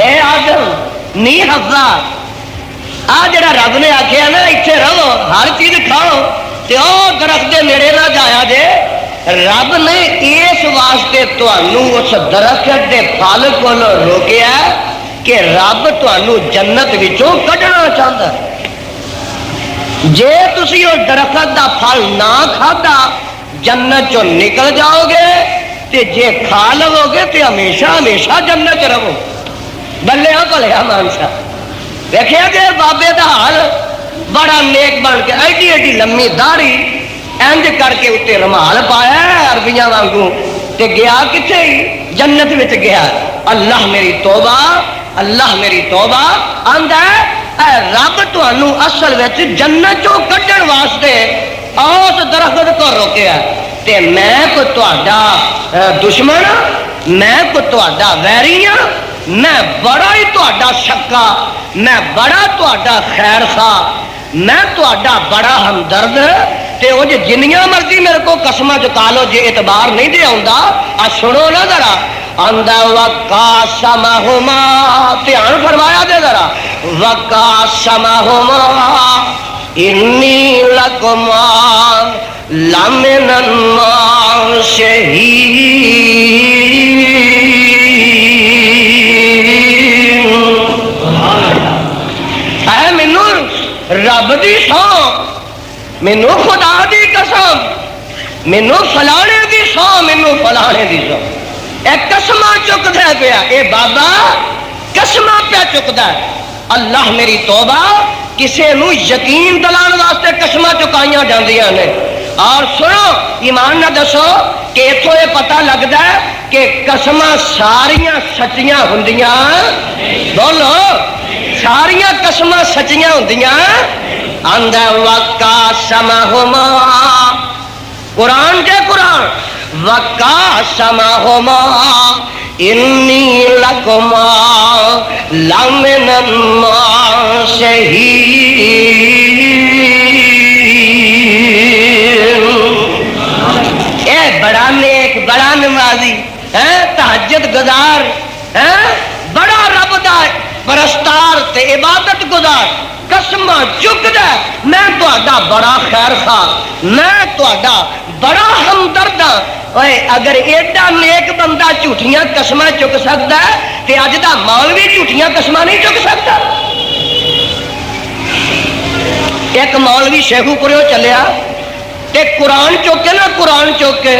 اے آدم نی حوا جڑا رب نے آخیا نا اتنے رہو ہر چیز کھاؤ تے او درخت دے نیڑے نہ جایا جے، رب نے اس واسطے تانوں اس درخت دے پھل کو روکیا کہ رب تانوں جنت وچوں کڈنا چاہتا ہے۔ جے تسی اس درخت دا پھل نہ کھادا جنت چوں نکل جاؤ گے، تے جے کھا لو گے تے ہمیشہ ہمیشہ جنت چ رہو۔ بلیا بھلیا مانسا دیکھیا کہ بابے دا حال بڑا نیک بن کے ایڈی ایڈی لمبی داڑھی انج کر کے اتنے رومال پایا عربیاں وانگوں تے گیا کتنے جنت وچ گیا۔ اللہ میری توبہ، اللہ میری توبہ آندا اے رب تانوں اصل وچ جنت چوں کڈن واسطے اس درخت کو روکیا تے میں کو تہاڈا دشمن، میں کو تہاڈا ویری ہاں، میں بڑا ہی تہاڈا شکا، میں بڑا تہاڈا خیر خواہ، میں تہاڈا بڑا ہمدرد تے او جے جنیاں مرضی میرے کو قسماں چکا لو جے اعتبار نہیں دے آوندا آ سنو نا ذرا آندا وقاسمہما دھیان فرمایا دے ذرا وقاسمہما انی لکما لمن الناصحین اے مینوں رب دی سو، مینوں خدا دی قسم، مینوں فلانے دی سو، مینوں فلانے دی سو، اے قسماں چکدا پیا، اے بابا قسماں پیا چکدا ہے۔ اللہ میری توبہ کسے نو یقین دلان واسطے قسماں چکائیاں جاندیاں نے۔ اور سنو ایمان نہ دسو کہ اتوں یہ پتہ لگتا ہے کہ قسماں ساریاں سچیاں ہوندیاں، بولو ساریاں قسماں سچیاں ہوندیاں۔ آندا وقاسمہما قرآن کے قرآن وقاسمہما انی لکما لمن الناصحین۔ اے بڑا نیک، بڑا نمازی ہے، تہجد گزار ہے، بڑا رب دا پرستار تے عبادت گزار، قسماں چکدا میں تہاڈا بڑا خیر خواہ، میں تہاڈا بڑا ہمدرد ہاں۔ اوے اگر ایڈا نیک بندہ جھوٹیاں قسماں چک سکتا ہے تے اج دا مولوی جھوٹیاں قسماں نہیں چک سکتا۔ ایک مولوی شیخو پوریو چلیا تے قرآن چوکے نا، قرآن چوکے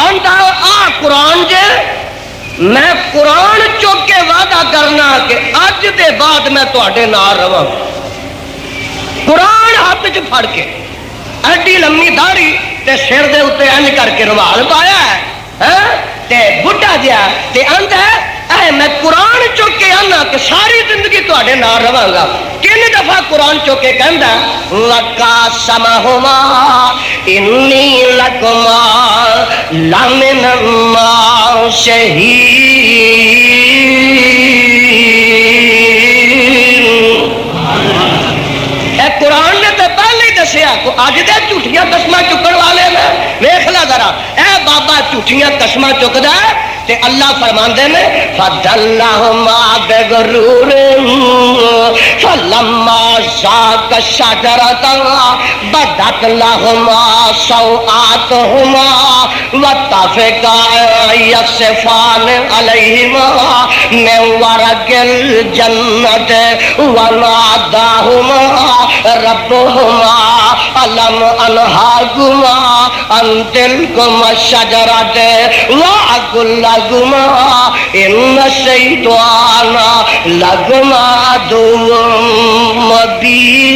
آندا آ قرآن جے میں قرآن چوک کے وعدہ کرنا کہ اج دے بعد میں تواڈے نال رہاں۔ قرآن ہاتھ چ پھڑ کے ایڈی لمبی داڑھی تے سر دے اوتے انج کر کے رومال پایا ہے تے بڈھا جیا تے آندا اے میں قرآن چوک کے آنا کہ ساری زندگی تواڈے نال رہاں گا۔ تین دفعہ قرآن چوک کے کہندا وقاسمہما انی لکما لمن الناصحین۔ اے قرآن نے تو پہلے ہی دسیا کو اج دے جھوٹیاں قسماں چکن والے نے ویکھ لا ذرا اے بابا جھوٹیاں قسماں چکدا ہے تے اللہ فرماندے نے فدلہما بغرور فلما ذاق الشجرۃ بدت لہما سوآتہما وطفقا یخصفان علیہما من ورق الجنۃ وناداہما ربہما الم انہاکما ان تلکما الشجرۃ واقل لکما ان الشیطان لکما عدو مبین۔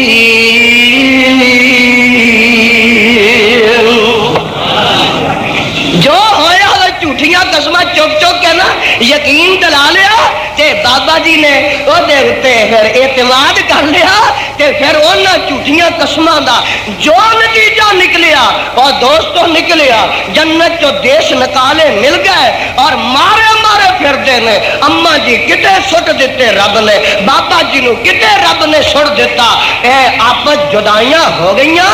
جو ہویا جھوٹیاں قسماں چک چک کے نا یقین دلا لیا تے بابا جی نے وہ دے اتے پھر اعتماد کر لیا تے پھر انہاں جھوٹیاں قسماں دا جو نتیجہ نکلیا اور دوستوں نکلیا جنت جو دیش نکالے مل گئے اور مارے مارے پھردے نے۔ اماں جی کتے سٹ دیتے رب نے، بابا جی نو کتے رب نے سٹ دیتا، اے آپس جدائیاں ہو گئیاں،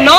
9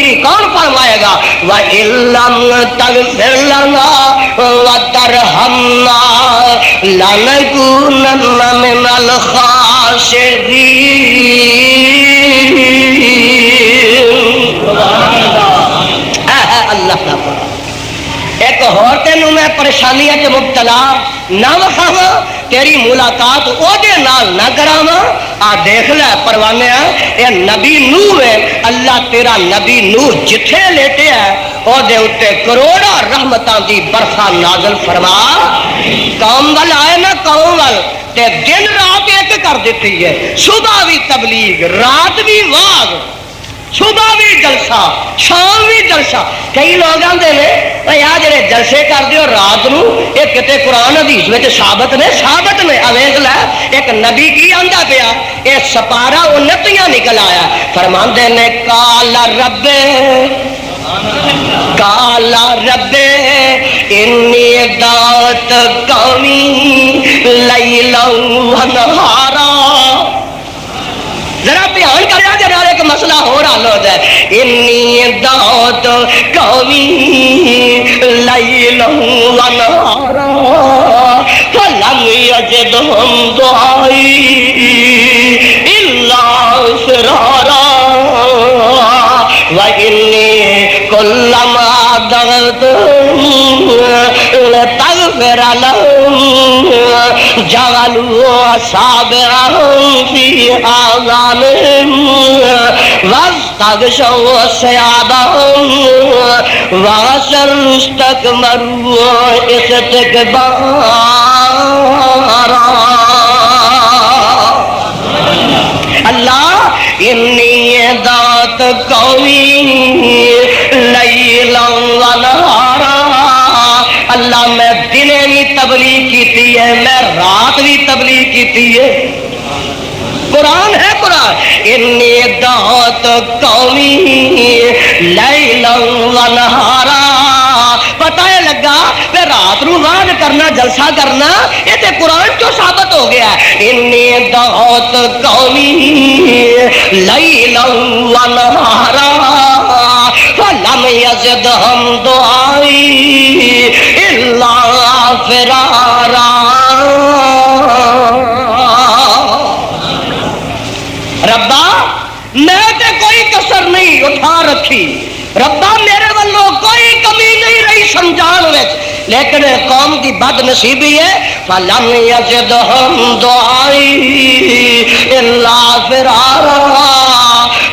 تقدیری کون فرمائے گا؟ وَإِلَّمْ تَغْفِرْ لَنَا وَتَرْحَمْنَا لَنَكُونَنَّ مِنَ الْخَاسِرِينَ۔ اللہ کا فرمان۔ ایک اور تینوں میں پریشانیاں چ مبتلا نہ وکھاواں، تیری ملاقات او دے نال نہ کراواں۔ آ دیکھ لے پروانے اے نبی نوح ہے، اللہ تیرا نبی نوح جتھے لیتے ہے او دے اتے کروڑا رحمتاں دی برخا نازل فرما۔ قوم ول آئے نا قوم ول تے دن رات ایک کر دیتی ہے، صبح بھی تبلیغ، رات بھی واز، صبح بھی جلسہ، شام بھی جلسہ۔ کئی لوگ آتے ہیں بھائی آ جڑے جلسے کر دیو رات نو، یہ کتے قرآن حدیث میں ثابت نے اویز لے ایک نبی کی آندا پیا، یہ سپارا انتیاں نکل آیا۔ فرماندے نے کالا رب انی دعوت قومی لیلا ونہارا۔ ذرا دھیان کریا جے نال ایک مسئلہ ہو حل ہو جائے۔ انی دعوت قومی لیلا ونہارا فلم یزدہم دعائی الا فرارا وانی کلما دعوتہم لتغفر لہم جعلوا اصابعہم فی آذانہم واستغشوا ثیابہم واسروا استکبروا استکبارا۔ اللہ انی دعوت قومی لیلا ونہارا، اللہ میں دنے بھی تبلیغ کیتی ہے، میں رات بھی تبلیغ کیتی ہے۔ قرآن ہے قرآن۔ انی دعوت قومی لیلا ونہارا، پتہ ہے لگا کہ رات نو واز کرنا جلسہ کرنا یہ تے قرآن چوں ثابت ہو گیا ہے۔ انی دعوت قومی لیلا ونہارا فلم یزدہم دعائی الا فرارا۔ ربا میں تے کوئی کسر نہیں اٹھا رکھی، ربا میرے والوں کوئی کمی نہیں رہی سمجھان وچ، لیکن قوم کی بد نصیبی ہے فلم یزدہم دعائی الا فرارا۔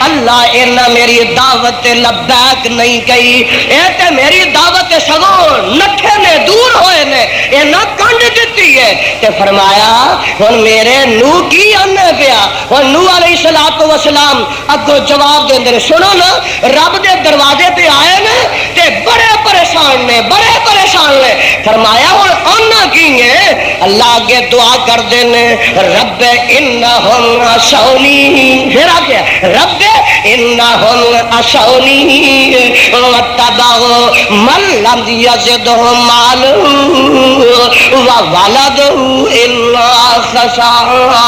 اللہ انہاں میری دعوت لبیک نہیں کہی، اے تے میری دعوت سگوں نٹھے نے دور ہوئے نے، اے نہ کنڈ دیتی ہے۔ تے فرمایا ہن میرے نو کی آنے پیا، ہن نو علیہ السلام اگوں جواب دیندے نے۔ سنو نا رب دے دروازے پہ آئے نے تے بڑے پریشان نے، بڑے پریشان نے۔ فرمایا ہن آنا کی ہے؟ اللہ آگے دعا کر دینے رب انہم عصونی، پھر آگے رب انہم عصونی واتبعوا من لم یزدہ مالہ وولدہ الا خسارا۔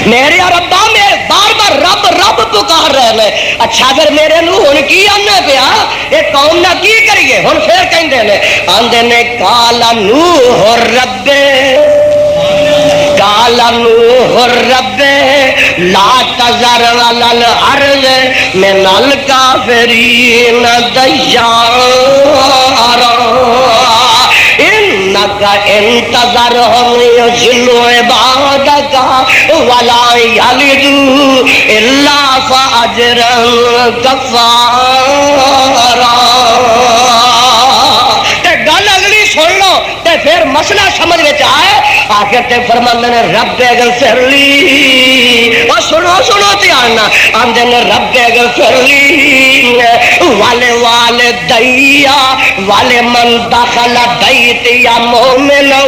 میرے ربا میں بار بار رب رب پکار رہے ہیں۔ اچھا پھر میرے نو ہن کی آنے پیا، یہ قوم نہ کی کریے؟ ہن پھر کہندے نے آندے نے کالا نوح رب، کالا نوح رب لا تذر علی الارض من الکافرین دیارا انک انتظرہم یضلوا عبادک ولا یلدوا الا فاجرا کفارا۔ گل اگلی سن لو تے پھر مسئلہ سمجھ میں آئے۔ آخر تے فرماندے نے رب اغفر لی، اور سنو سنو دھیان آندے نے رب اغفر لی والدیا ولمن دخل بیتی مؤمنا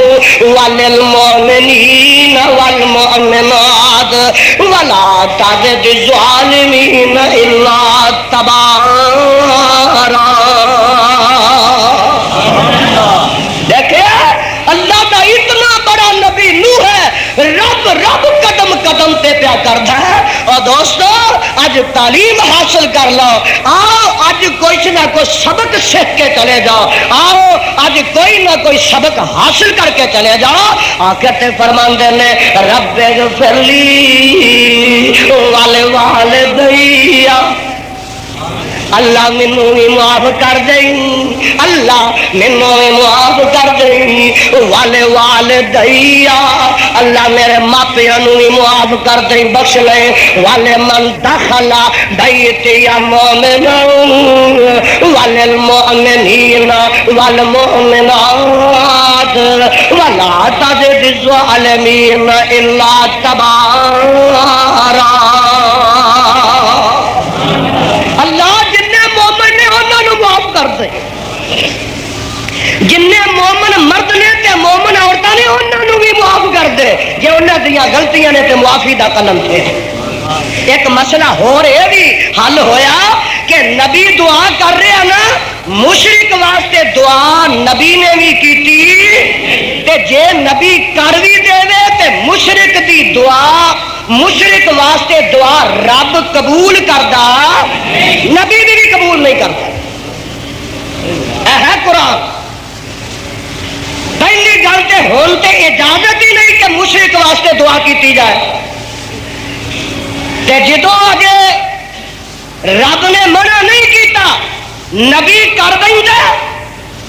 وللمؤمنین والمؤمنات ولا تزد الظالمین الا تبارا۔ دیکھیں اللہ کا اتنا بڑا نبی نوح ہے، رب رب قدم قدم تے پیا کردا ہے۔ اور دوستو اج تعلیم حاصل کر لو، آؤ اج کچھ نہ کچھ سبق سیکھ کے چلے جاؤ، آؤ اج کوئی نہ کوئی سبق حاصل کر کے چلے جاؤ۔ آخر تے فرماندے نے رب اغفر لی ولوالدی، اللہ مینو بھی معاف کر دیں، اللہ مینو بھی معاف کر دیں، والدی، اللہ میرے ماپیاں نو بھی معاف کر دیں، بخش لے، ولمن دخل بیتی مومنا وللمؤمنین والمؤمنات ولا تزد الظالمین الا تبارا۔ اللہ کر دے، جن مومن مرد نے تے مومن عورتاں نے انہاں بھی معاف کر دے جے انہاں دیاں غلطیاں نے تے معافی دا قلم تھے۔ ایک مسئلہ ہو رہے بھی حل ہویا کہ نبی دعا کر رہے ہیں نا، مشرک واسطے دعا نبی نے بھی کیتی تے جے نبی کر بھی دے تے مشرک دی دعا، مشرک واسطے دعا رب قبول کردا، نبی بھی قبول نہیں کرتا۔ ہے قرآن پہلی گل تے ہون تے اجازت ہی نہیں کہ مشرک واسطے دعا کیتی جائے، تے جدو اگے رب نے منع نہیں کیتا نبی کر دیندا،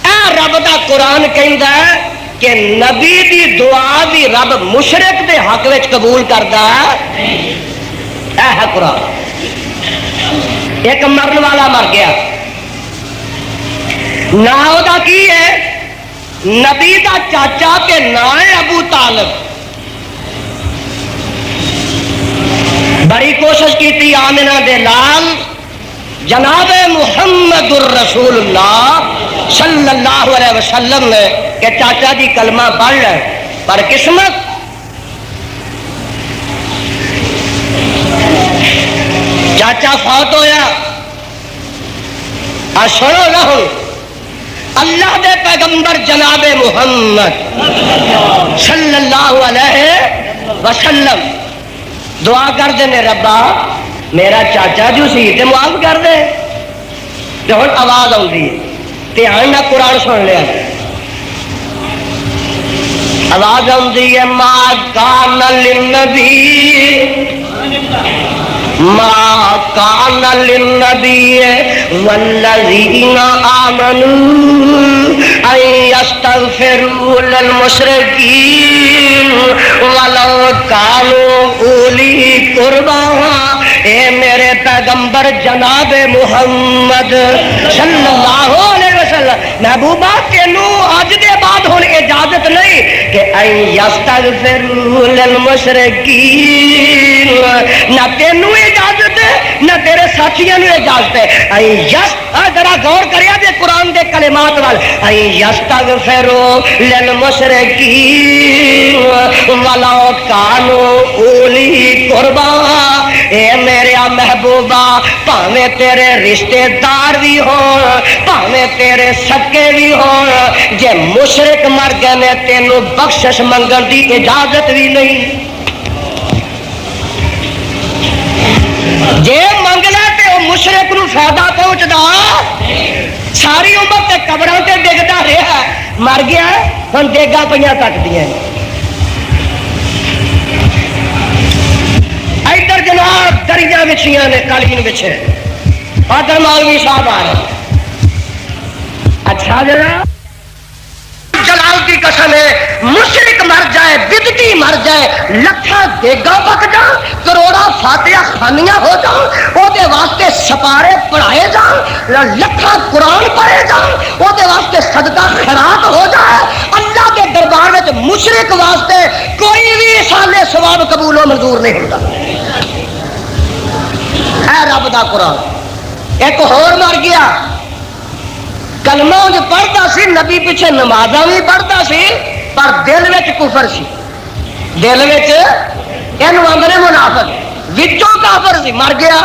اے رب دا قرآن کہندا ہے کہ نبی دی دعا بھی رب مشرک دے حق وچ قبول کردا ہے۔ اے ہے قرآن۔ ایک مرن والا مر گیا، نا دا کی ہے؟ نبی دا چاچا تے نا ہے ابو طالب۔ بڑی کوشش کی تھی آمنہ دے لال جناب محمد الرسول اللہ صلی اللہ علیہ وسلم نے کہ چاچا جی کلمہ پڑھ لے، پر قسمت چاچا فوت ہویا۔ سنو نہ ہوں، اللہ دے پیغمبر جناب محمد صلی اللہ علیہ وسلم دعا کر دے نے ربا میرا چاچا جو سی تے معاف کر دے، تے ہن آواز آؤندی ہے دھیان نہ قرآن سن لیا، آواز آؤندی ہے ما کان للنبی ما کان للنبی والذین آمنوا ان یستغفروا للمشرکین ولو کانوا اولی قربا۔ اے میرے پیغمبر جناب محمد صلی اللہ علیہ وسلم، محبوبہ تینوں اج دے بعد ہن اجازت نہیں کہ ان یستغفروا للمشرکین، نہ تینوں اجازت ہے نہ تیرے ساتھیوں نے اجازت ہے۔ ذرا غور کریا جے قرآن دے کلمات وال، یستغفروا للمشرکین ولو کانوا اولی قربا۔ اے میرے محبوبہ پاویں تیرے رشتے دار بھی ہون، پاویں تیرے سکے بھی ہون، جے مشرک مر گئے نے تینوں بخشش منگن دی اجازت بھی نہیں۔ جے منگنا تے وہ مشرک نو فائدہ پہنچدا، ساری عمر تے قبراں تے ڈگدا رہا، مر گیا ہن دیگاں پئیاں تکدیاں۔ ادھر جناب دریاں وچھیاں نے، قالین وچھے، ادھر مولوی صاحب آ رہے۔ اچھا جناب جلال کی قسم ہے، مشرک مر جائے، بدتی مر جائے، لکھاں دیگاں پک جان، کروڑا فاتحہ خانیاں ہو جان، وہ دے واسطے سپارے پڑھائے جان، لکھاں قرآن پڑھے جان، وہ دے واسطے صدقہ خیرات ہو جائے، اللہ کے دربار میں مشرک واسطے کوئی بھی سال ثواب قبول و منظور نہیں ہوتا۔ اے رب دا قرآن۔ ایک اور مر گیا، کلمہ جو پڑھتا سی، نبی پیچھے نمازاں بھی پڑھتا سی، پر دل وچ کفر سی، دل وچ اینو آندے منافق، وچوں کافر سی، مر گیا،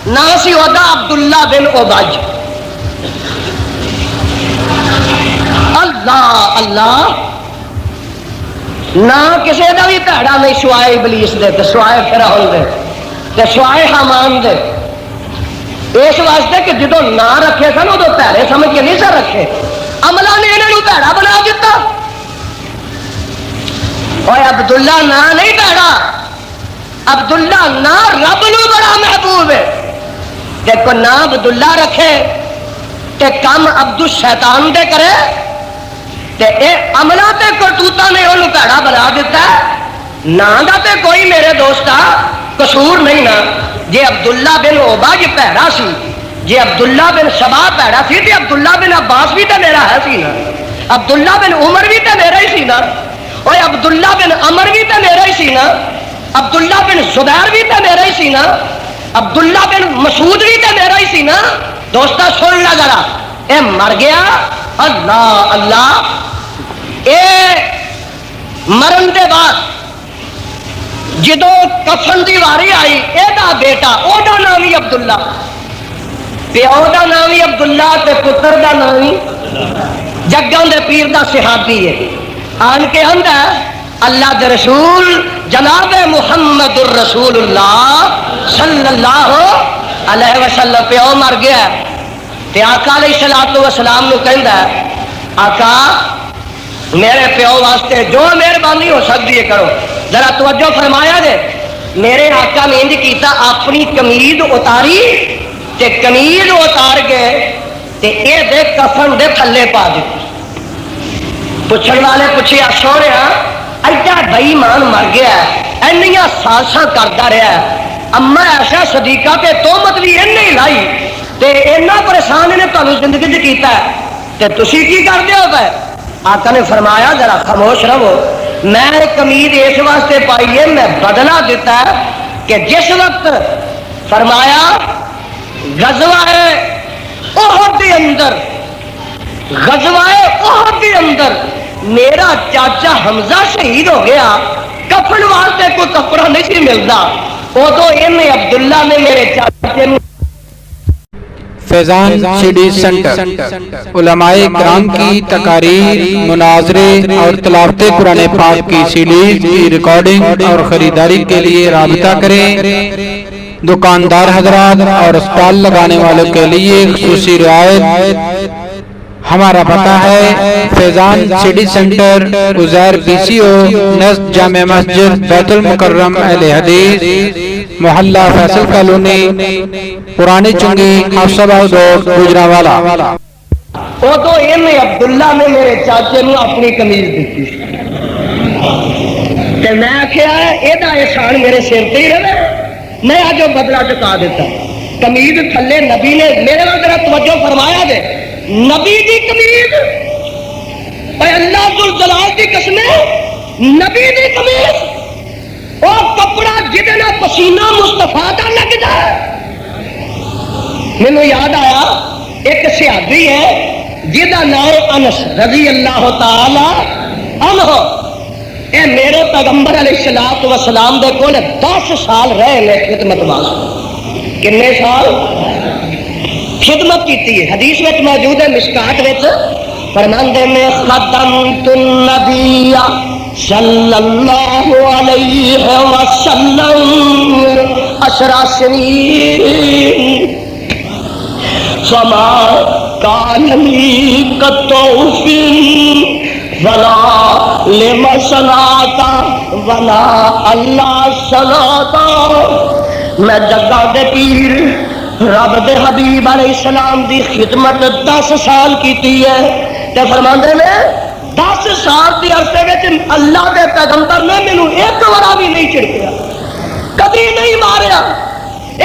نام سی اودا عبداللہ بن ابی۔ اللہ اللہ، نہ کسی دا بھی بھڑا نہیں سوائے ابلیس دے تے سوائے فرعون دے۔ تے سوائے حامان دے، اس واسطے کہ جدو نہ رکھے سن ادو پیڑے سمجھ کے نہیں سر رکھے، عملہ نے انہوں پیڑا بنا دیتا۔ اور عبداللہ نا نہیں پیڑا، عبداللہ نا رب نو بڑا محبوب ہے۔ دیکھو نا عبداللہ رکھے تے کم عبد الشیطان دے کرے تے اے عملہ تے کرتوتا نے انہوں پیڑا بنا دیتا ہے۔ نا دا تے کوئی میرے دوستا قصور نہیں نا، جے عبداللہ بن عبا جی پیڑا سی، جے عبداللہ بن سبا پیڑا سی تے عبداللہ بن عباس بھی تے میرا ہے سی نا، عبداللہ بن عمر بھی تے میرا ہی سی نا، اور عبداللہ بن عمر بھی تے میرا ہی سی نا، عبداللہ بن زبیر بھی تے میرا ہی سی نا، عبداللہ بن مسعود بھی تے میرا ہی سی نا۔ دوستا سن لگا ذرا، اے مر گیا، اللہ اللہ، اے مرن دے بعد جدو کفن دی واری آئی، اے دا بیٹا او دا نام ہی عبداللہ، پیو دا نام ہی عبداللہ تے پتر دا نام ہی جگاں دے پیر دا صحابی ہے۔ آن کے اندر اللہ دے رسول جناب محمد الرسول اللہ صلی اللہ علیہ وسلم پیو مر گیا تے آقا علیہ الصلوۃ والسلام نو کہندا ہے آقا میرے پیو واسطے جو مہربانی ہو سکتی ہے کرو۔ ذرا توجہ فرمایا دے، میرے آقا نے انج کیتا، اپنی قمیض اتاری تے قمیض اتار کے تے اے دے کفن دے تھلے پا دیتی۔ پوچھن والے پوچھیا سونیا ایڈا بے ایمان مر گیا اینیاں سازشاں کرتا رہا ہے، اما ایسا صدیقہ تے تہمت بھی انہیں لائی تے اینا پریشان نے تمہیں زندگی کیتا ہے تے تسی کی کر دے ہو پہ؟ آقا نے فرمایا ذرا خاموش رہو، میں قمیض اس واسطے پائی ہے، میں بدلہ دیتا ہے کہ جس وقت فرمایا غزوہ احد کے اندر، غزوہ احد کے اندر میرا چاچا حمزہ شہید ہو گیا، کفن واسطے کوئی کپڑا نہیں سی ملتا، ادو عبداللہ نے میرے چاچے فیضان سی ڈی سینٹر علماء کرام کی تقاریر، مناظرے اور تلاوت قرآن پاک کی سی ڈیز کی ریکارڈنگ اور خریداری کے لیے رابطہ کریں۔ دکاندار حضرات اور اسٹال لگانے والوں کے لیے خصوصی رعایت۔ ہمارا پتہ ہے فیضان سی ڈی سینٹر، عزیر پی سی او، نزد جامع مسجد بیت المکرم اہل حدیث، محلہ فیصل کالونی، پرانی چنگی، حفصہ روڈ، گوجرانوالا۔ ادو عبداللہ نے میرے چاچے نو اپنی قمیض دیتی تے میں آخیا یہ احسان میرے سر تے ہی رہے، میں اج بدلہ چکا دیتا۔ قمیض تھلے نبی نے میرے وال ذرا توجہ فرمایا دے، نبی دی قمیض، اے اللہ ذل جلال دی قسم، نبی دی قمیض وہ کپڑا جدنا پسینہ مصطفیٰ دا لگ جائے۔ مینوں یاد آیا ایک صحابی ہے جہاں نام انس رضی اللہ تعالی عنہ، اے میرے پیغمبر علیہ الصلوۃ والسلام دے کول 10 سال رہے نے خدمت واسطے۔ کنے سال خدمت کی ہے؟ حدیث میں موجود ہے، مشکات میں فرماندے میں خدمت النبی صلی اللہ علیہ وسلم 10 سنین فما کان لی کتوف ولا لمسناتا ولا اللہ سناتا۔ میں جگہ دے پیر رب دے حبیب علیہ السلام دی خدمت 10 سال کیتی ہے تے فرماندے نے 10 سال دی عرصے وچ اللہ دے پیغمبر نے مینوں ایک وارا بھی نہیں چھڑکیا، کبھی نہیں ماریا،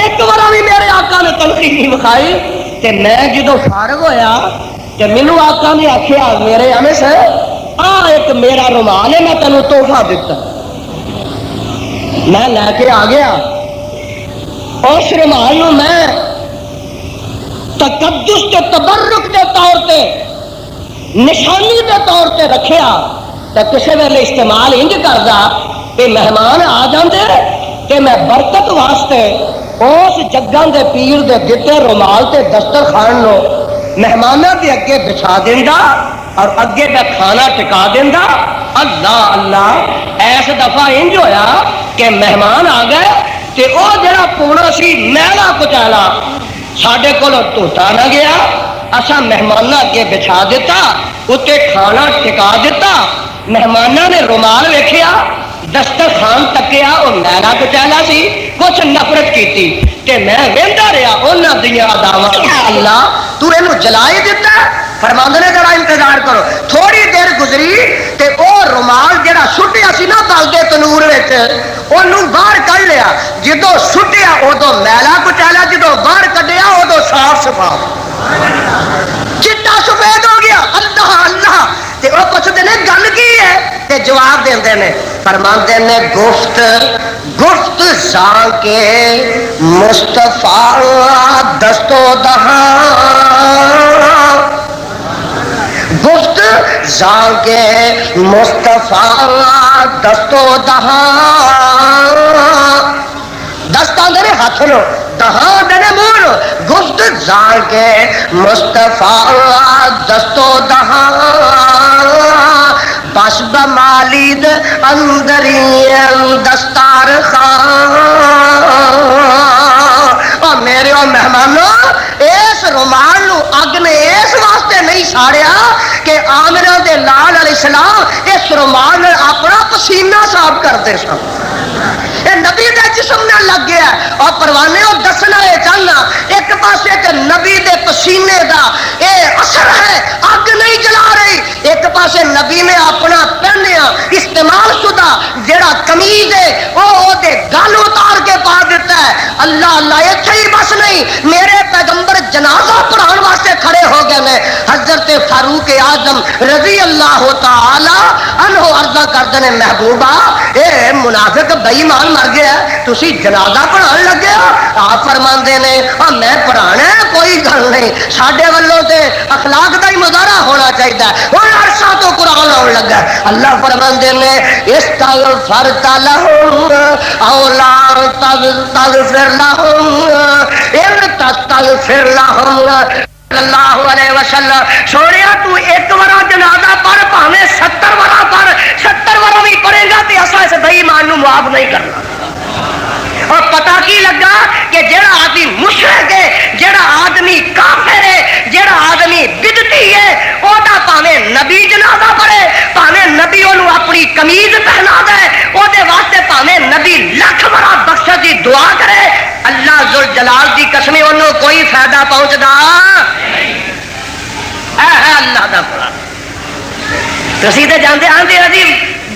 ایک وارا بھی میرے آقا نے تلخی نہیں وکھائی۔ تے میں جدو فارغ ہویا تے مینوں آقا نے آکھیا میرے انس ایک میرا رومال ہے، میں تینوں تحفہ دیتا۔ میں لے کے آ گیا، اس رومال نو میں تقدس کے تبرک کے طور پہ، نشانی کے طور پہ رکھیا تے کسی ویلے استعمال انج کردا کہ مہمان آ جاندے کہ میں برکت واسطے اس جگاں دے پیر دے دتے رومال تے دسترخوان نو مہماناں دے اگے بچھا دیندا اور اگے دا کھانا ٹکا دیندا۔ اللہ اللہ، ایس دفعہ انج ہویا کہ مہمان آ گئے تے او جڑا پونا سی میلا کچالا ساڈے کولوں دھوتا نہ گیا، اساں مہماناں اگے بچھا دیتا، اتنے کھانا ٹکا دیتا، مہماناں نے رومال ویکھیا، دسترخوان تکیا، وہ میلا کچالا سی، کچھ نفرت کیتی تے میں ویندا رہا انہاں دیاں اداواں، اللہ تو اینو جلا ہی دیتا ہے؟ فرماندے نے ذرا انتظار کرو، تھوڑی دیر گزری تے او رومال جڑا سٹیا سی نا بلدے تنور وچ اونوں باہر کڈ لیا، جدوں سٹیا ادو میلا کچالا، جدوں باہر کڈیا ادو صاف شفاف چٹا سفید ہو گیا۔ اللہ اللہ تے وہ پوچھتے نے گل کی ہے تے جواب دیندے نے، فرماندے نے گفت گفت زاں کے مصطفیٰ دست و دہاں، گفت زاں کے مصطفیٰ دست و دہاں، دست آندے نے ہاتھ لو، دہاں دینے منہ لو، گفت زاں کے مصطفیٰ دست و دہاں، بس بمالید اندری دستار خان۔ اور میرے اور مہمانوں اس رومال نو اگ نے اس واسطے نہیں ساڑیا کہ آمنہ دے لال علیہ السلام اس رومال نے اپنا پسینہ صاف کرتے سن، یہ نبی دے جسم نے لگ گیا اور پروانے اور دسنا یہ چاہنا ایک پاسے کہ نبی دے پسینے دا اے اثر ہے، اگ نہیں جلا رہی، ایک پاسے نبی نے اپنا پہنیا استعمال شدہ جڑا قمیض ہے وہ دے گل اتار کے پا دیتا ہے۔ اللہ اللہ اتھے ہی بس نہیں، میرے پیغمبر جنازہ پڑھان واسطے کھڑے ہو گئے نے، حضرت فاروق اعظم رضی اللہ تعالی عنہ عرضہ کرتے ہیں محبوبہ اے منافق بے ایمان مر گیا تسی جنازہ پڑھان لگے ہو؟ آپ فرماندے نے میں پڑھانا ہے کوئی گل نہیں، ساڈے والوں تے اخلاق کا ہی مظاہرہ ہونا چاہیے، ہوں عرصہ تو قرآن آن لگا۔ اللہ فرماندے نے استغفرت لہم او لا تستغفر لہم ان تستغفر لہم اللہ علیہ وسلم، سونیا تو ایک ورا جنازہ پڑھ پاویں 70 ورا پڑھ، 70 ورا بھی پڑھے گا تے اساں اس بے ایمان نو معاف نہیں کرنا۔ اور پتہ کی لگا کہ جڑا آدمی مشرک ہے، جڑا آدمی کافر ہے، جڑا آدمی بدعتی ہے، او دا پاویں نبی جنازہ پڑھے، پاویں نبی اونوں اپنی قمیض پہنا دے، او دے واسطے پاویں نبی لکھ ورا بخشش دی دعا کرے، اللہ ذوالجلال دی قسم اونوں کوئی فائدہ پہنچدا اے ہے اللہ دا قرآن۔ تسی تے جاندے آندے جی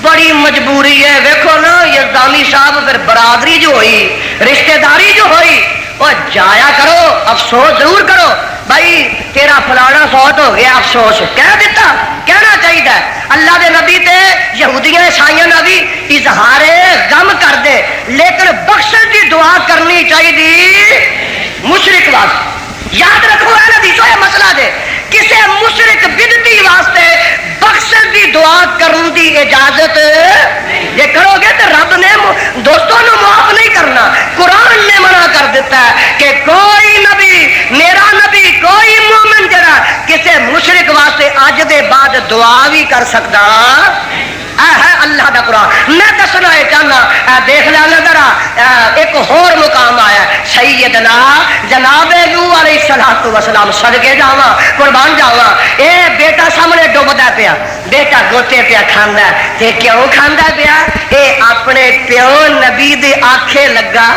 بڑی مجبوری ہے، ویکھو نا یزدانی صاحب پھر برادری جو ہوئی، رشتہ داری جو ہوئی، وہ جایا کرو، افسوس ضرور کرو، بھائی تیرا فلانا فوت ہو گیا، افسوس کہہ دیتا، کہنا چاہیے۔ اللہ دے نبی تے یہودیاں عیسائیاں نہ بھی اظہار غم کر دے، لیکن بخشش دی دعا کرنی چاہیے مشرک واسطے۔ یاد رکھو اے حدیثوں یہ مسئلہ دے، کسے مشرک بدعتی واسطے بخشش دی دعا کرن دی اجازت یہ کرو گے تو رب نے دوستوں نے معاف نہیں کرنا۔ قرآن نے منع کر دیتا ہے کہ کوئی نبی، میرا نبی، کوئی مومن جڑا کسے مشرک واسطے اج دے بعد دعا بھی کر سکتا ہے اللہ دا قرآن۔ میں دسنا یہ چاہنا دیکھ لینا ذرا ایک اور مقام آیا سیدنا جناب نوح علیہ الصلوۃ والسلام، صدقے جاواں قربان جاواں، اے بیٹا سامنے ڈوبدا پیا، بیٹا گوتے پیا کھاندا تے کیوں کھاندا پیا؟ اے اپنے پیو نبی دے آکھے لگا،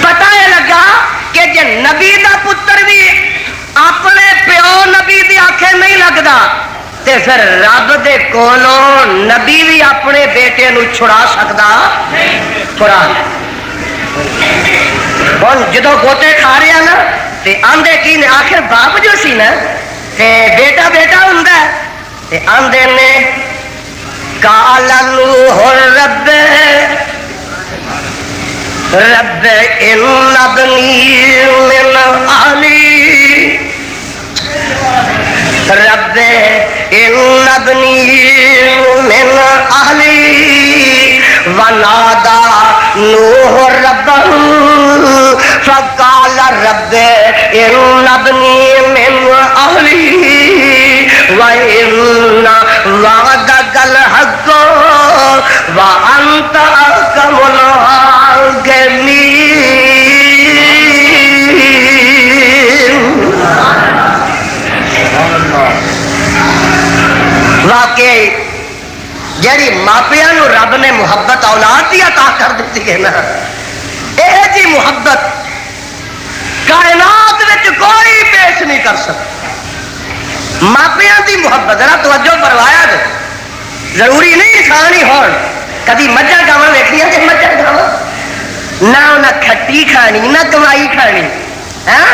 پتہ ہے لگا کہ جے نبی دا پتر بھی اپنے پیو نبی دی آکھے نہیں لگدا تے پھر رب دے کولوں نبی بھی اپنے بیٹے نو چھڑا سکدا چھڑا۔ ہن جدوں گوتے کھا رہا نا تے آندے کی نے آخر باپ جو سی نا تے بیٹا بیٹا ہوندا تے آندے نے قال نوح رب رب ان ابنی من اہلی رب ان ابنی من اہلی ونادا نوح ربہ فقال رب ان ابنی من اہلی وان وعدک الحق وانت احکم الحاکمین۔ واقعی جیڑی ماپیاں نو رب نے محبت اولاد دی عطا کر دیتی ہے نا، یہ جی محبت کائنات وچ کوئی پیش نہیں کر سکتا۔ ماپیاں دی محبت ذرا توجہ فرمایا جے، ضروری نہیں انسان ہی ہون، کبھی مجھا گاواں ویکھیاں کہ مجھا گاواں نہ انہاں کھٹی کھانی نہ کمائی کھانی، ہاں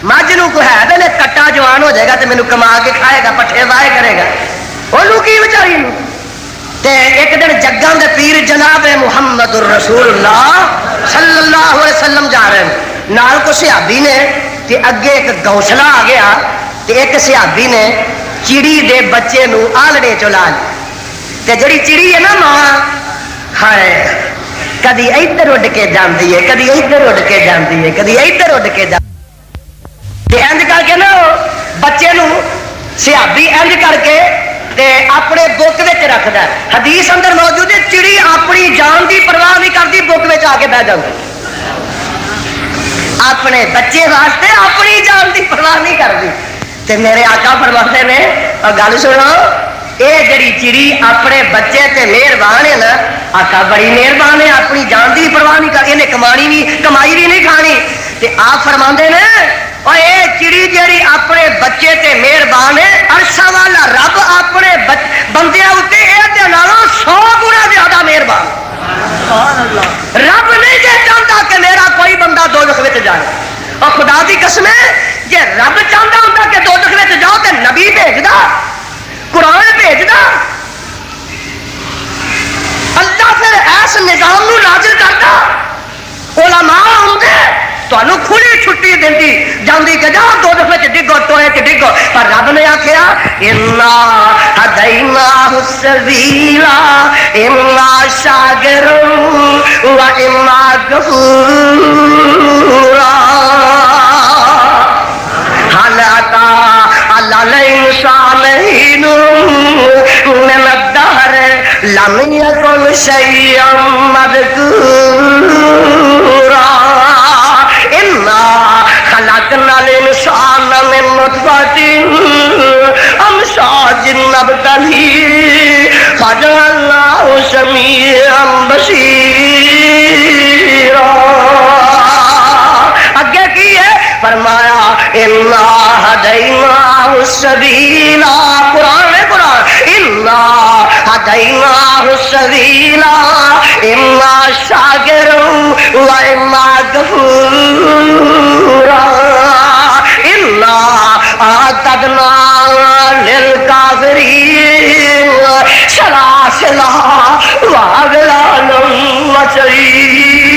مجھ نو کو ہے تے کٹا جوان ہو جائے گا تے مینوں کما کے کھائے گا، پٹھے وائے کرے گا، اونوں کی بیچاری نو۔ تے ایک دن جگاں دے پیر جناب محمد الرسول اللہ صلی اللہ علیہ وسلم جا رہے ہیں، نال کو صحابی نے تے اگے ایک گوسلا آ گیا تے ایک صحابی نے چڑی دے بچے نو آلڑے چلا تے جڑی چڑی ہے نا ماں، ہائے کدی ادھر اڈ کے جاندی ہے، کدی ادھر اڈ کے جاندی ہے، کدی ادھر اڈ کے جاندی ہے، انج کر کے نا بچے نو صحابی انج کر کے تے اپنے بک وچ رکھدا ہے۔ حدیث اندر موجود ہے چڑی اپنی جان دی پرواہ نہیں کرتی، بک وچ آ کے بہ جاندی، اپنے بچے واسطے اپنی جان دی پرواہ نہیں کرتی۔ تے میرے آقا فرماتے نے اور گل سنو، اے جڑی چڑی اپنے بچے تے مہربان ہے نا، آقا بڑی مہربان ہے، اپنی جان دی پرواہ نہیں کرتی، انہیں کمائی بھی نہیں کھانی۔ تے آپ فرماندے نے اور اے چڑی جڑی اپنے بچے تے مہربان ہے، عرشاں والا رب اپنے بندیاں اُتے اے دے نالوں 100 گنا زیادہ مہربان۔ رب نہیں جے چاہتا کہ میرا کوئی بندہ دوزخ وچ جائے، اور خدا دی قسم ہے جے رب چاہتا ہوندا کہ دوزخ وچ جاؤ تے نبی بھیجدا، قرآن بھیجدا، اللہ پھر ایس نظام نو نازل کرتا، علماء ہوندے تانوں کھلی چھٹی دیندی جاندی کہ جاؤ دوزخ وچ ڈگو ٹوئے کہ ڈگو، پر رب نے آکھیا انا ہدیناہ السبیل اما شاکر و اما کفورا حل اتا علی الانسان حین من الدہر لم یکن شیئا مذکورا خلقنا الانسان من نطفة امشاج نبتليه فجعلناه سميعا بصيرا۔ اگے کی ہے فرمایا انا ہدیناہ السبیل، قرآن ہے قرآن، انا ہدیناہ السبیل اما شاکر و اما کفورا انا اعتدنا للکافرین سلاسلا واغلالا وسعیرا۔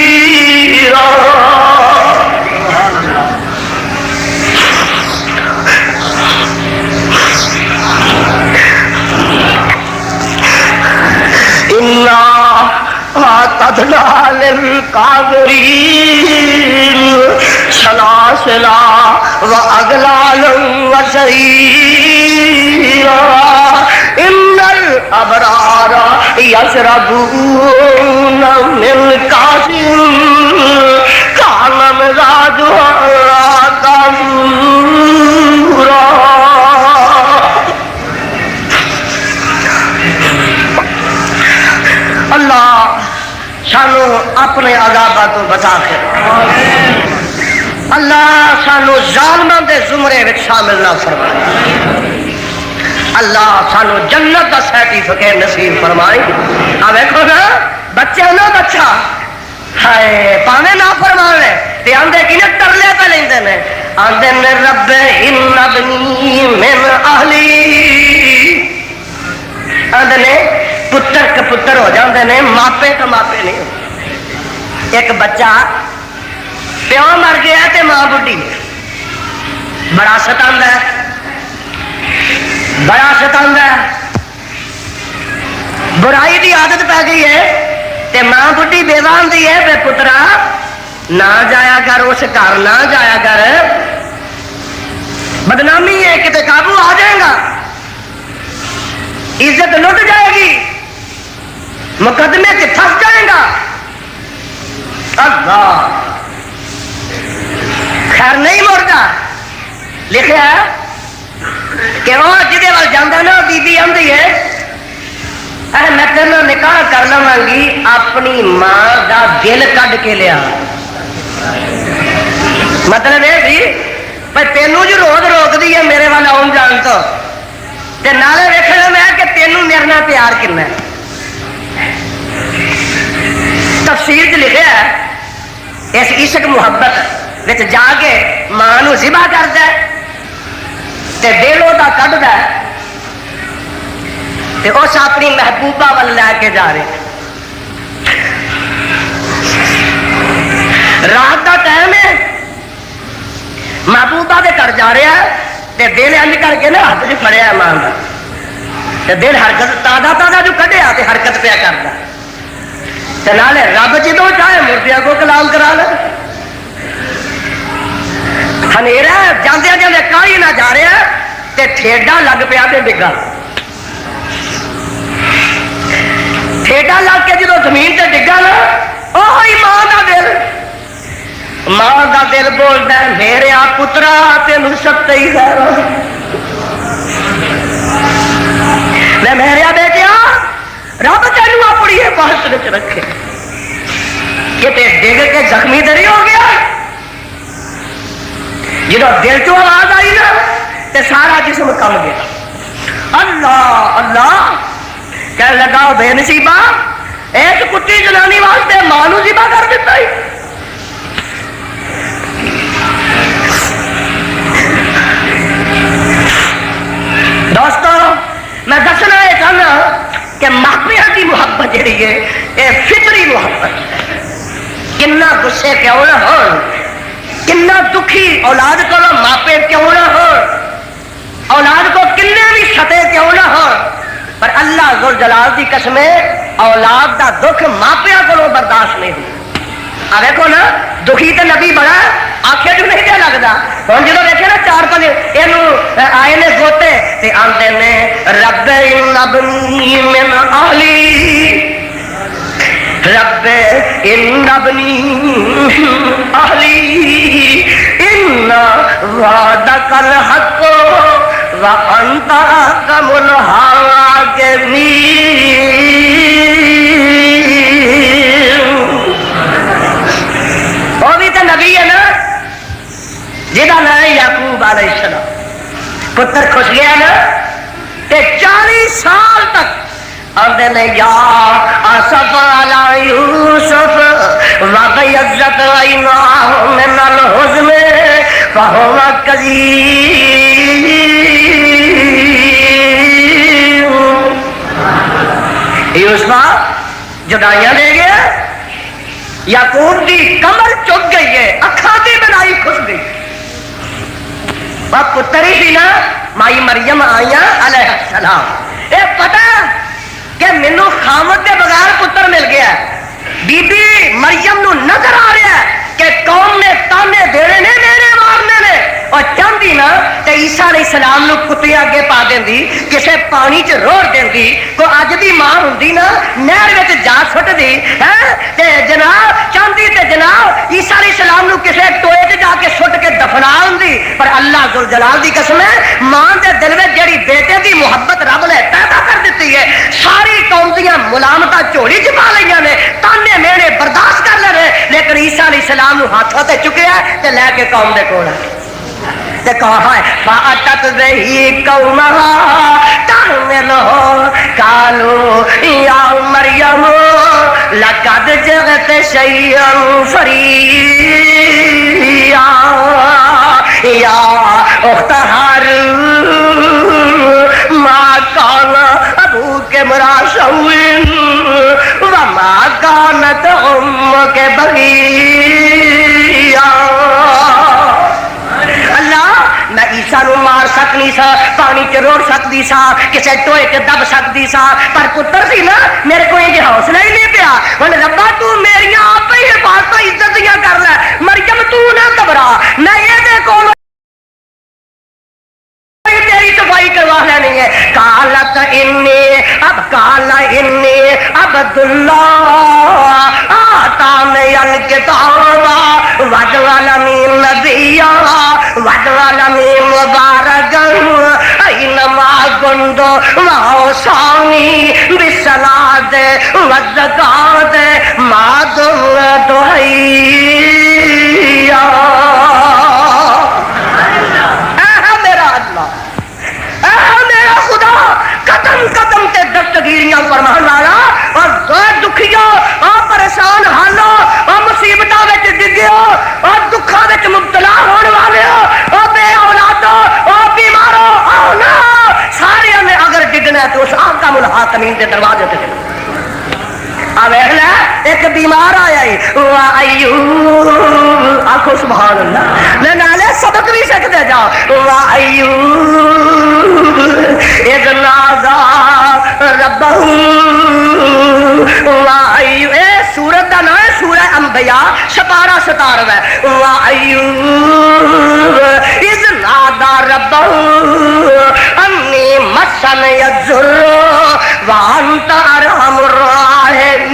اعتدنا للکافرین سلاسلا واغلالا وسعیرا ان الابرار یشربون من کاس کان مزاجها کافورا۔ اللہ سانو اپنے عذاباں تو بچا کے، اللہ سانو ظالماں دے زمرے وچ شامل نہ فرمائے، اللہ سانو جنت دا سرٹیفکیٹ نصیب فرمائے۔ آ ویکھو نا بچہ نہ بچہ ہائے پاویں نہ فرمانے تے آندے کی نے ترلے پہ لیندے نے، آندے نے رب ان ابنی من اہلی، آندے نے پتر کے پتر ہو جاندے نے، ماپے تو ماپے نہیں۔ ایک بچہ پیو مر گیا تے ماں بڈھی بڑا ستاندا ہے، بڑا ستاندا ہے، برائی دی عادت پہ گئی ہے تے ماں بڈھی بیوہ ہوندی ہے بے پترا نہ جایا کر اس گھر، نہ جایا کر، بدنامی ہے کتے قابو آ جائے گا، عزت لٹ جائے گی۔ مقدمے سے پھنس جائے گا. اللہ خیر نہیں مڑتا. لکھا ہے کہ وہ جہے وال جانا نا بی بی آدھی ہے میں تیرے نکاح کر لوا گی اپنی ماں دا دل کڈ کے لیا. مطلب یہ سی بھائی تینوں جو روز روکتی ہے میرے وال آن جان تو نالے ویکھنا میں کہ تینوں میرے نال پیار کنا. تفسیر چ لکھا ہے اس عشق محبت وچ جا کے ماں نو ذبح کرتا ہے تے دل وہ کڈدا ہے تے اس اپنی محبوبہ وال لے کے جا رہے. رات کا ٹائم ہے محبوبہ دے گھر جا رہا ہے تے دل انج کر کے نا ہاتھ چ پھڑیا ماں کا تے دل حرکت تازہ تازہ جو کڈیا تے حرکت پیا کرتا تے نالے رب جدوں چاہے مردیاں کو کلام کرا لے. ہنیرا جاندے جاندے کاہی نہ جا رہا تے ٹھیڈا لگ پیا تے ڈگا. ٹھیڈا لگ کے جدو زمین تے ڈگا نا وہی ماں کا دل. ماں کا دل بولتا ہے میرے آ پترا تین ستے ہی خیر میں میرے بیٹیا رب تینوں اپنی حفاظت رکھے. کتے ڈگ کے زخمی دری ہو گیا جدو دل چو آواز آئی نا تے سارا جسم کم گیا. اللہ اللہ کہنے لگا بے نصیبہ ایک کتی جنانی واسطے ماں نو ذبح کر دیتا ہی. دوستو میں دسنا یہ چاہنا کہ ماپیا کی محبت جہی ہے یہ فطری محبت. کنا غصے کیوں نہ ہو کنا دکھی اولاد کو ماپے کیوں نہ ہو اولاد کو کنے بھی ستے کیوں نہ ہو پر اللہ ذو جلال کی قسم اولاد دا دکھ ماپیا کو برداشت نہیں ہو. دیکھو نا دکھی تو نبی بڑا آخر جو نہیں کیا لگتا. ہوں جب دیکھے نا 4-5 یہ آئے نے گوتے تے آندے نے رب ابنی من اہلی رب ابنی اہلی ان وعدک الحق وانت احکم الحاکمین. وہ بھی تو نبی ہے نا جہاں نام ہے یعقوب علیہ السلام. پتر خوش گیا نا تے 40 سال تک آندے نے یا آصف علی یوسف وغیظت عیناہ من الحزن فہو کظیم. یوسفہ جدائیاں دے گیا یعقوب دی کمر چک گئی ہے اکھاں دی بنائی کھس گئی. باپ پتر ہی تھی نا مائی مریم آئیاں علیہ السلام اے پتہ کہ مینوں خامد دے بغیر پتر مل گیا. بی بی مریم نو نظر آ رہا ہے کہ قوم نے تانے دینے نے میرے مارنے نے اور چاہتی نا تے عیسیٰ علیہ السلام نو کتے اگے پا دیندی کسے پانی چ روڑ دیندی. کو اج دی ماں ہوندی نا نہر وچ جا سٹ دی ہے تے جناب چاہتی تے جناب عیسیٰ علیہ السلام نو کسے ٹوئے تے جا کے سٹ کے دفنا ہوندی. پر اللہ ذو جلال دی قسم ہے ماں دے دل وچ جڑی بیٹے دی محبت رب نے پیدا کر دیتی ہے ساری قوم دیاں ملامتاں جھولی چ پا لئیاں نے تانے مینے برداشت کر لے لیکن عیسیٰ علیہ السلام نو ہاتھوں تے چکیا تے لے کے قوم دے کول تے کہا ہے فاتت رہی قومہا تحملہ قالوا یا مریم لقد جئت شیئا فریا یا اخت ہارون ما کان ابوک امرأ سوء وما کانت امک بغیا. میں عیسیٰ نو مار سکنی سا پانی چ روڑ سکتی سا کسے ٹوئے چ دب سکتی سا پر پتر سی نا میرے کو یہ حوصلہ ہی نہیں پیا. ہن ربا تو میریاں آپ ہی حفاظت عزتیاں کر لے مریم تو نہ گھبرا میں یہ دے کول تیری صفائی کروا لینی ہے. قالت انی اب قال انی عبداللہ آتانی الکتاب وجعلنی نبیا وجعلنی مبارکا اینما کنت واوصانی بالصلاۃ والزکاۃ ما دمت حیا۔ قدم قدم تے دستگیریاں فرمان والا اور دکھیا اور پریشان حالو اور مصیبتاں وچ ڈگیو اور دکھاں وچ مبتلا ہون والے اور بے اولادو اور بیمارو او نا سارے نے اگر ڈگنا تو اس آقا الحاکمین دے دروازے تے آویلا ایک بیمار آیا ہے ایوب آکھو سبحان اللہ میں نالے سبق بھی سکتے جاؤ ایوب اذ نادى ربه ایوب اے سورت دا نام ہے سورہ انبیاء سپارہ 97 ایوب اذ نادى ربه انی مسنی الضر وانت ارحم الراحمین۔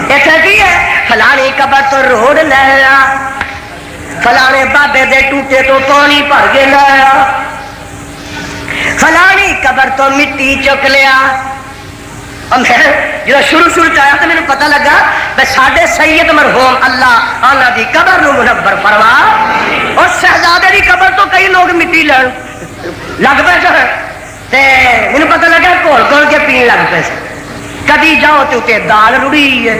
ایسا کی ہے فلانی قبر تو روڑ لیا، فلانے بابے دے ٹوٹے تو پانی بھر کے لایا، فلانی قبر تو مٹی چک لیا۔ جو شروع چاہیا تو میرے پتہ لگا بے ساڈے سید مرحوم اللہ آنا دی قبر نو منور فرما، اور شہزادے دی قبر تو کئی لوگ مٹی لین لگ پے سن تے مینوں پتہ لگا گھول گھول کے پین لگ پے سن۔ کدی جاؤ تے اتنے دال رڑی ہے،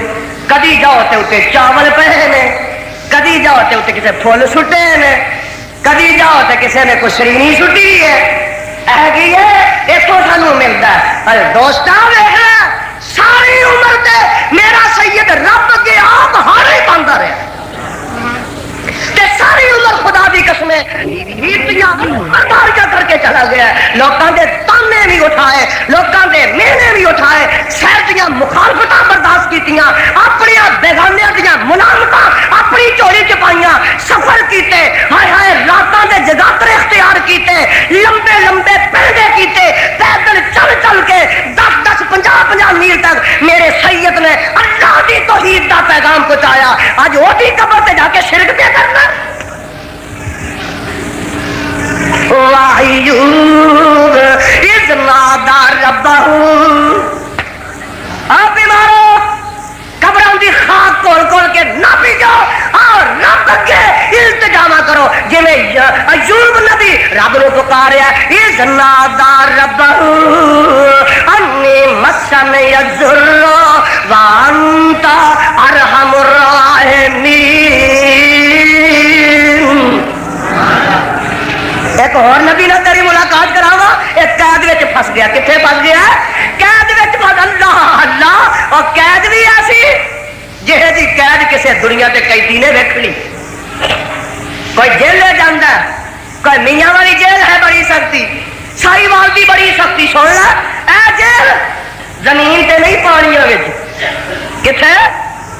کدی جاؤ تے اتنے چاول پے نے، کدی جاؤ تے اتنے کسے پھول سٹے نے، کدی جاؤ تے کسے نے کوئی شرینی سٹی ہے۔ اتوں سانو ملتا ہے دوستا ویخ ساری عمر تے میرا سید رب کے آپ ہار ہی پاندہ رہا تے ساری عمر خدا دی قسمیں برداریاں کر کے چلا گیا ہے، لوکاں دے تانے بھی اٹھائے، لوکاں دے مینے بھی اٹھائے، شہر دیاں مخالفتاں برداشت کیتیاں، اپنی بیگانیاں دیاں ملامتاں اپنی چوری چپائیاں، سفر کیتے، ہائے ہائے راتاں دے جگاترے اختیار کیتے، لمبے لمبے پہنڈے کیتے، پیدل چل چل کے 10-10 50-50 میل تک میرے سید نے اللہ دی توحید دا پیغام پہنچایا۔ آج وہ دی قبر تے جا کے شرک پہ کرنا۔ وَأَيُّوبَ إِذْ نَادَى رَبَّهُ، آپ بیمارو قبروں دی خاک کھول کھول کے نہ پی جاؤ اور رب کے التجامہ کرو، جی میں ایوب نبی رب نو پکاریا اذ نادى ربه انی مسنی الضر وانت ارحم الراحمین۔ ایک اور نبی نے تیری ملاقات کراوا، ایک قید وچ پھس گیا۔ کتنے پھس گیا؟ قید وچ پھس۔ اللہ اللہ، اور قید بھی ایسی جہے دی قید کسے دنیا تے قیدی نے ویکھنی۔ کوئی جیل لے جاندہ ہے، کوئی میاں والی جیل ہے بڑی سختی، ساری والدی بڑی سختی۔ سن لے اے جیل زمین تے نہیں پانیاں وچ، کتنے؟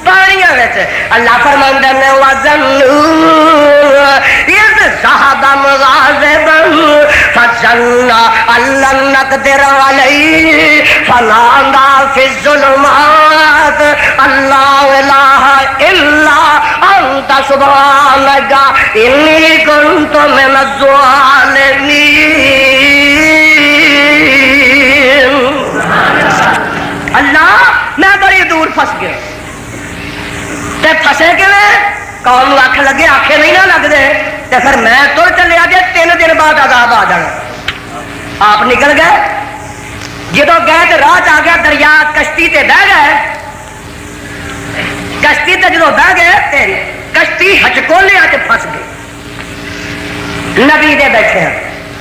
پانیاں وچ۔ اللہ فرماندا ہے وَظَنُّوا إِذْ ذَهَبَ مُغَاضِبًا فَظَنَّ أَن لَّن نَّقْدِرَ عَلَيْهِ فَنَادَىٰ فِي الظُّلُمَاتِ أَن لَّا إِلَٰهَ إِلَّا أَنتَ سُبْحَانَكَ إِنِّي كُنتُ مِنَ الظَّالِمِينَ۔ اللہ میں بڑی دور پھنس گیا تے پھسے کے قوم آخ لگے آخے نہیں نہ لگ دے تے پھر میں تر چلیا جے 3 دن بعد عذاب آ جانا۔ آپ نکل گئے، جدو گئے تو راہ آ گیا دریا، کشتی تے بہ گئے، کشتی تے جدو بہ گئے تے کشتی ہچکولیا تے پھس گئی۔ نبی دے بیٹھے ہیں،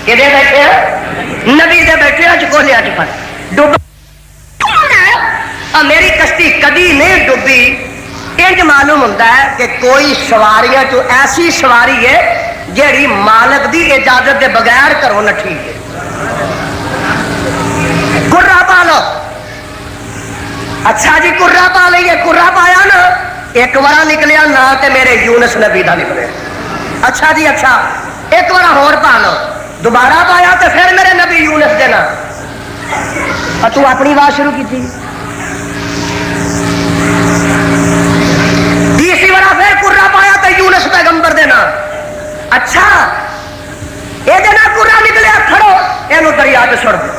کہ دے بیٹھے ہیں؟ نبی دے بیٹھے ہچکولیا تے پھس ڈوب۔ میری کشتی کدی نہیں ڈوبی۔ انج معلوم ہوتا ہے کہ کوئی سواریاں جو ایسی سواری ہے جیڑی مالک دی اجازت دے بغیر کرو نٹھی ہے۔ کرا پا لو، اچھا جی کرا پا لئیے، کرا پایا نا، ایک بار نکلیا نہ تے میرے یونس نبی دا نکلے۔ اچھا جی اچھا، ایک بار اور پا لو، دوبارہ پایا تو پھر میرے نبی یونس دینا، اور تو اپنی بات شروع کی تھی۔ تیسری بار پھر قرہ پایا تو یونس پیغمبر دینا، اچھا یہ دینا قرہ نکلیا، کھڑو یہ دریا چ سٹ دو،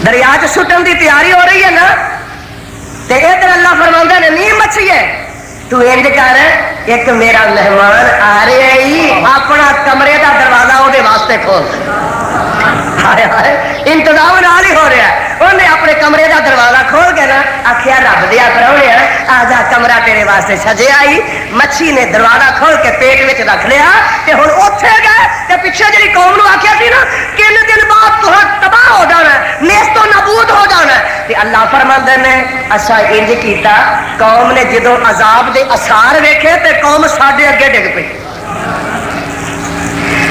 دریا چ سٹن کی تیاری ہو رہی ہے نا، تے ادھر اللہ فرماؤں نے نہیں مچھی ہے، تو انج کر ایک میرا مہمان آ رہا ہی اپنا کمرے کا دروازہ وہ واسطے کھول، انتظام نال ہی ہو رہا ہے، انہیں اپنے کمرے کا دروازہ کھول کے نا آخیا رب دیا پراؤنے آجا کمرہ تیرے واسطے سجیا ہی، مچھی نے دروازہ کھول کے پیٹ میں رکھ لیا، تے ہن اوتھے گئے تے پیچھے جی قوم نو آخیا سی نا کن دن بعد تہاڈا تباہ ہو جانا ہے، نیست و نابود ہو جانا ہے، تے اللہ فرماندے نے اسا انج کیتا، قوم نے جدو عذاب دے اثار ویکھے تے قوم ساڈے اگے ڈگ پئی،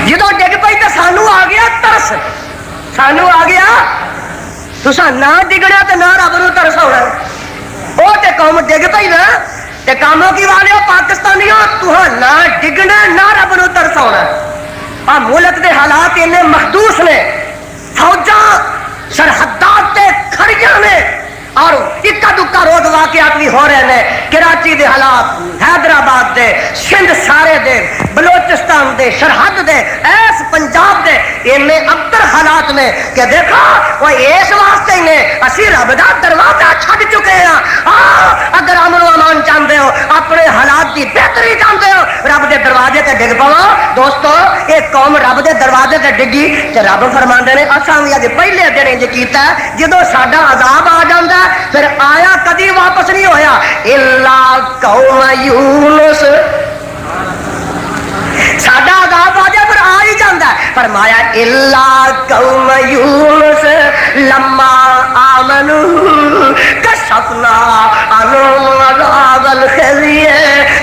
جدو ڈگ پئی تے سانو آ گیا ترس، سانو آ گیا تسا نہ ڈگنا تے نہ رب نو ترس ہونا، وہ تے قوم ڈگ پئی نا، تے کاموں کی والے پاکستانیوں تہاں نہ ڈگنا نہ رب نو ترس ہونا، آ ملک دے حالات اننے محدود نے، فوجاں سرحدات تے کھڑیاں نے، اور اکا دکا روز واقعات بھی ہو رہے ہیں، کراچی دے حالات، حیدرآباد دے، سندھ سارے دے، بلوچستان دے، سرحد دے، ایس پنجاب دے، ان میں ابتر حالات نے کہ دیکھا وہ اس واسطے نے اسی رب دا دروازہ چھڈ چکے ہیں، اگر امن و امان چاہتے ہو، اپنے حالات دی بہتری چاہتے ہو، رب دے دروازے تے ڈگ پاؤ۔ دوستو یہ قوم رب دے دروازے تے ڈگی تے رب فرماندے نے اساں وی اج پہلے دن انج کیتا جدوں ساڈا عذاب آ جاندا پھر آیا کدی واپس نہیں ہویا، الا قوم یونس، ساڈا عذاب آ جائے پھر آ ہی جاندا ہے، فرمایا الا قوم یونس لما آمنوا کشفنا عنہم عذاب الخزي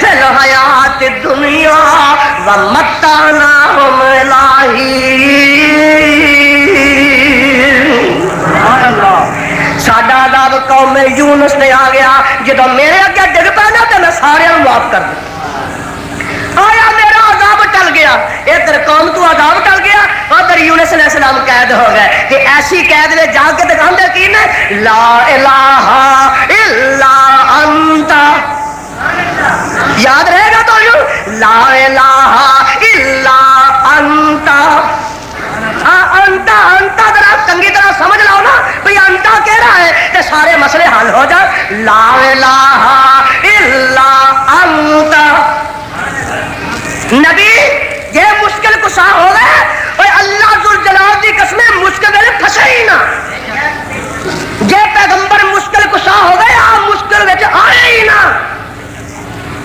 فی الحیاۃ الدنیا ومتعناہم الی حین۔ ساڈا عذاب قوم یونس نے آ گیا، جدو میرے اگے ڈگ پینا تو میں سارے معاف کر دوں، آیا میرا عذاب ٹل گیا، ادھر قوم تو عذاب ٹل گیا، ادھر یونس علیہ السلام قید ہو گئے، کہ ایسی قید میں جا کے دکھاندے کی نے لا الہ الا انت، یاد رہے گا تو لا الہ الا انت، انتا انتا ذرا چنگی طرح سمجھ لاؤ نا بھئی انتا کہہ رہا ہے تو سارے مسئلے حل ہو جائے، لا الہ الا انت۔ نبی یہ مشکل کشا ہو گئے، اور اللہ ذوالجلال دی قسمیں مشکل میں پھنسے ہی نہ، یہ پیغمبر مشکل کشا ہو گئے، آپ مشکل میں آئے ہی نہ،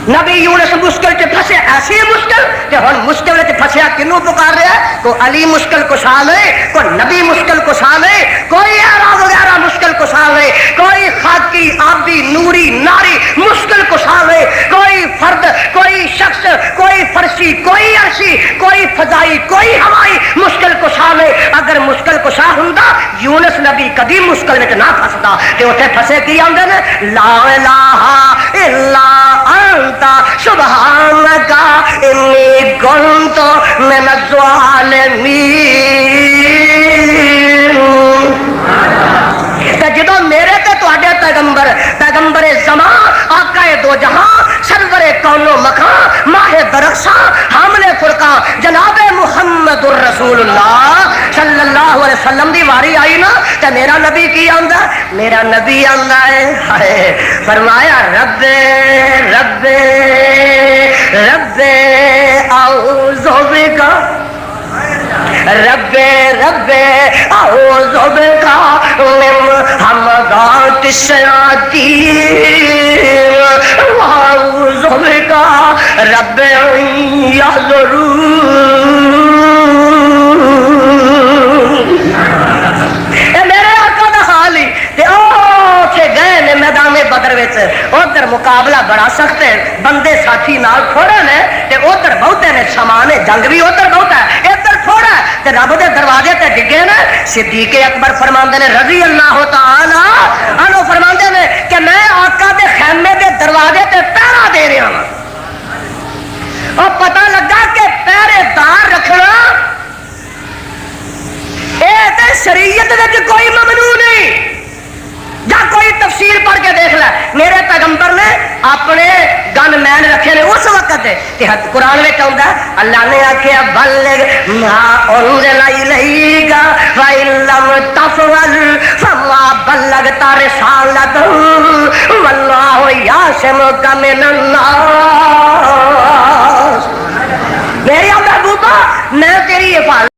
نبی یونس مشکل چ پھسے، ایسی مشکل کہ ہن مشکل چ پھسیا کنوں پکار رہا ہے، کوئی علی مشکل کشا لے، کوئی نبی مشکل کشا لے، کوئی اعراض وغیرہ مشکل کشا لے، کوئی خاکی آبی نوری ناری مشکل کشا لے، کوئی فرد، کوئی شخص، کوئی فرشی، کوئی عرشی، کوئی فضائی، کوئی ہوائی مشکل کشا لے، اگر مشکل کشا ہوندا یونس نبی کدی مشکل وچ نہ پھسدا، تے اوتھے پھسے کی آندے نے لا الہ الا انت سبحانک انی کنت من الظالمین۔ جدو میرے تے تواڈے پیغمبر، پیغمبر زمان، آقا دو جہاں، سرور کون و مکان، ماہ درخشاں، حامل فرقان، جناب محمد الرسول اللہ صلی اللہ علیہ وسلم دی واری آئی نا تے میرا نبی کی آندا، میرا نبی آندا ہے فرمایا رب رب رب اعوذ بک، رب رب اعوذ بک من همزات الشیاطین واعوذ بک رب ان یحضرون۔ اے میرے آقا دا حال ہی تے اوتھے گئے نے میدان بدر وچ، ادھر مقابلہ بڑا سخت ہے، بندے ساتھی نال تھوڑے نے تے ادھر بہتے نے، سامان جنگ بھی ادھر بہت ہے، ادھر تھوڑا ہے، تے رب دے دروازے تے ڈگے نے۔ صدیق اکبر فرماندے نے رضی اللہ تعالی عنہ فرماندے نے کہ میں آقا دے خیمے دے دروازے تے پہرا دے رہا ہوں، اور پتہ لگا کہ پہرے دار اپنے گن مین رکھے نے اس وقت کہ قرآن میں آتا اللہ نے آخیا بلغ ما انزل الیک فإن لم تفعل فما بلغت رسالتہ واللہ یعصمک من الناس. میری محبوبہ میں تیری حفاظت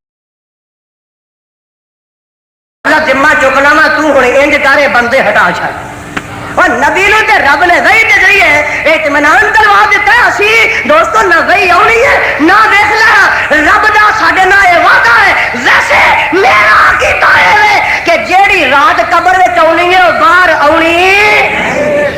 ذمہ چکنا وا تو ہن انج کرے بندے ہٹا چھڑ. اور نبی نو تے رب نے وحی دے ذریعے اطمینان دلوا دیتا ہے. اسی دوستو نہ وحی آنی ہے نہ دیکھ لیا رب دا ساڈے نال اے وعدہ ہے. ویسے میرا کیتا ہے کہ جیڑی رات قبر وچ آنی ہے باہر آنی،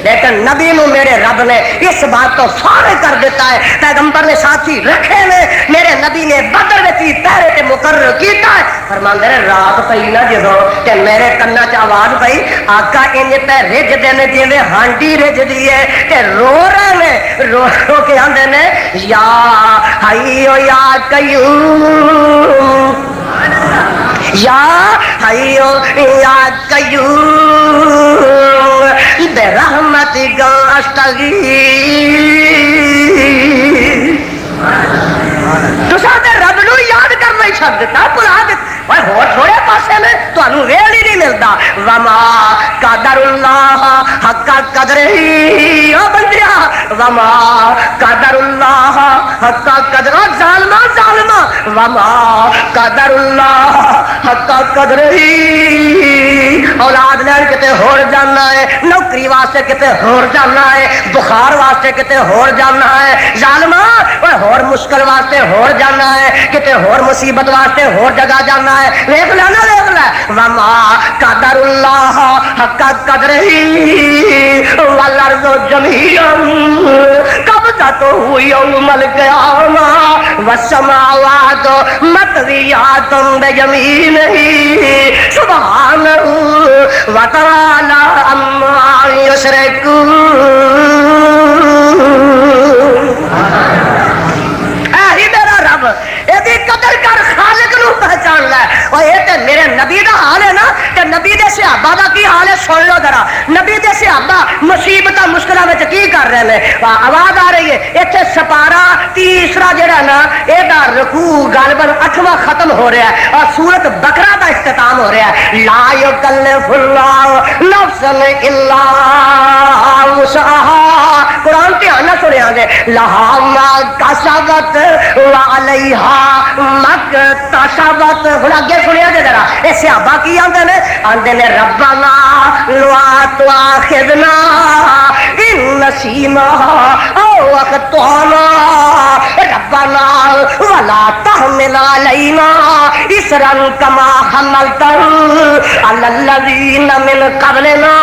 لیکن نبی نو میرے رب نے اس بات تو فارغ کر دیتا ہے. پیغمبر نے ساتھی رکھے نے، میرے نبی نے بدر وچ ہی پہرے تے مقرر کیتا ہے. فرماندے نے رات پئی نا جدوں تے میرے کنا چ آواز پئی آقا انج تے رج دے نے جویں ہانڈی رجدی ہے تے رو رہے نے، رو رو کے آندے نے یا حیو یا قیوم یا حیو یا قیوم برحمتک استغیث. تساں تے رب نو یاد کرنا ہی چھڈ دیتا، بھلا دیتا. ہور تھوڑے پاسے میں تمہیں ویل ہی نہیں ملتا. وما قدر اللہ حق قدرہ. او بندیا وما قدر اللہ حق قدرہ. ظالما ظالما وما قدر اللہ حق قدرہ. اولاد لین کتے ہور جانا ہے، نوکری واسطے کتے ہور جانا ہے، بخار واسطے کتے ہور جانا ہے. ظالما ہور مشکل واسطے ہور جانا ہے، کتے ہور مصیبت واسطے ہور جگہ جانا ہے. دیکھ لے نا دیکھ لے. وما قدر اللہ حق قدرہ والارض جميعا قبضته يوم القيامة والسماوات مطويات بيمينه سبحانه وتعالى عما يشركون. قدر کر خالق نو پہچان لے. اور یہ تے میرے نبی دا حال ہے نا تے نبی دے صحابہ دا کی حال ہے سن لو ذرا. نبی دے صحابہ مصیبتاں مشکلاں وچ کی کر رہے ہیں. آواز آ رہی ہے ایتھے سپارہ تیسرا جڑا نا اے دا رکوع غالباً 8واں ختم ہو رہا ہے اور سورۃ بقرہ دا اختتام ہو رہا ہے. لا یکلف اللہ نفسا الا وسعها. قرآن دھیان نہ سنیا جے. لہا ما کسبت وعلیہا مکتسبت. ہن اگے سنیا جے ذرا اے صحابہ کی آندے نے ربنا لا تؤاخذنا ان نسینا او اخطانا ربنا ولا تحمل علینا اسرا کما حملته علی الذین من قبلنا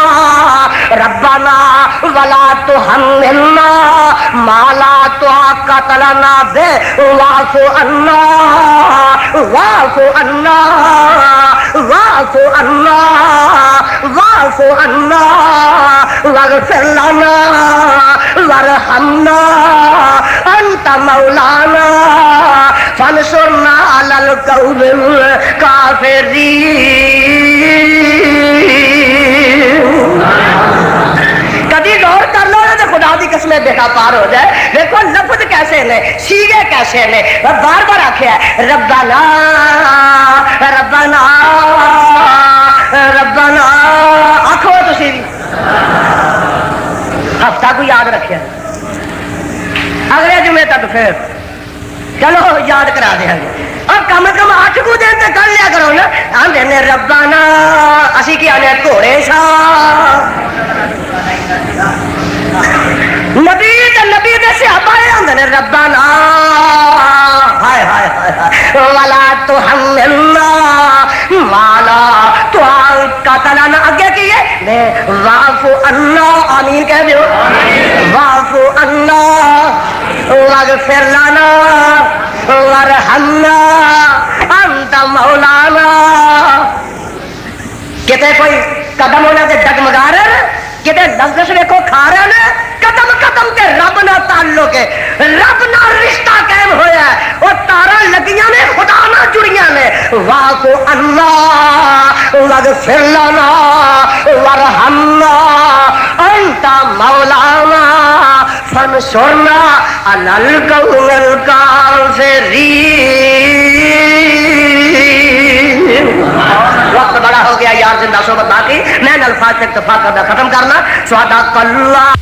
ربنا ولا تحملنا ما لا طاقت لنا به واعف عنا واعف عنا واعف عنا واعف عنا واغفر لنا وارحمنا انت مولانا فانصرنا على القوم الكافرين. کبھی غور کر لو تو خدا دی قسم بیٹا پار ہو جائے. دیکھو لفظ کیسے نے، سیغے کیسے نے. بار بار آخیا ہے ربنا ربنا ربنا. آخو تسی ہفتہ کو یاد رکھے اگلے جمعے تک پھر چلو یاد کرا دیا گے. اور کم 8 کو دن تک کر لیا کرو نا. آدھے نے ربنا اسی کی آنے گھوڑے شاہ نبی دے صحابہ آندے نے ربنا ہائے ہائے ہائے ولا تحملنا ما لا طاقت لنا. اگے کیے واعف عنا. آمین کہہ دیو. واعف عنا واغفر لنا وارحمنا انت مولانا. کتے کوئی قدم انہاں دے ڈگمگا رہے ہیں، کتے لفظ ویکھو کھا رہے ہیں. قدم قدم تے رب نہ تعلق ہے، رب نہ رشتہ قائم ہویا ہے. اور تارا لگیاں نے خدا نہ جڑیاں نے. واعف عنا واغفر لنا وارحمنا انت مولانا فانصرنا على القوم الكافرين. وقت بڑا ہو گیا یار، زندہ صحبت باقی. میں نے الفاظ سے اکتفا کرنا ختم کرنا. صدق اللہ.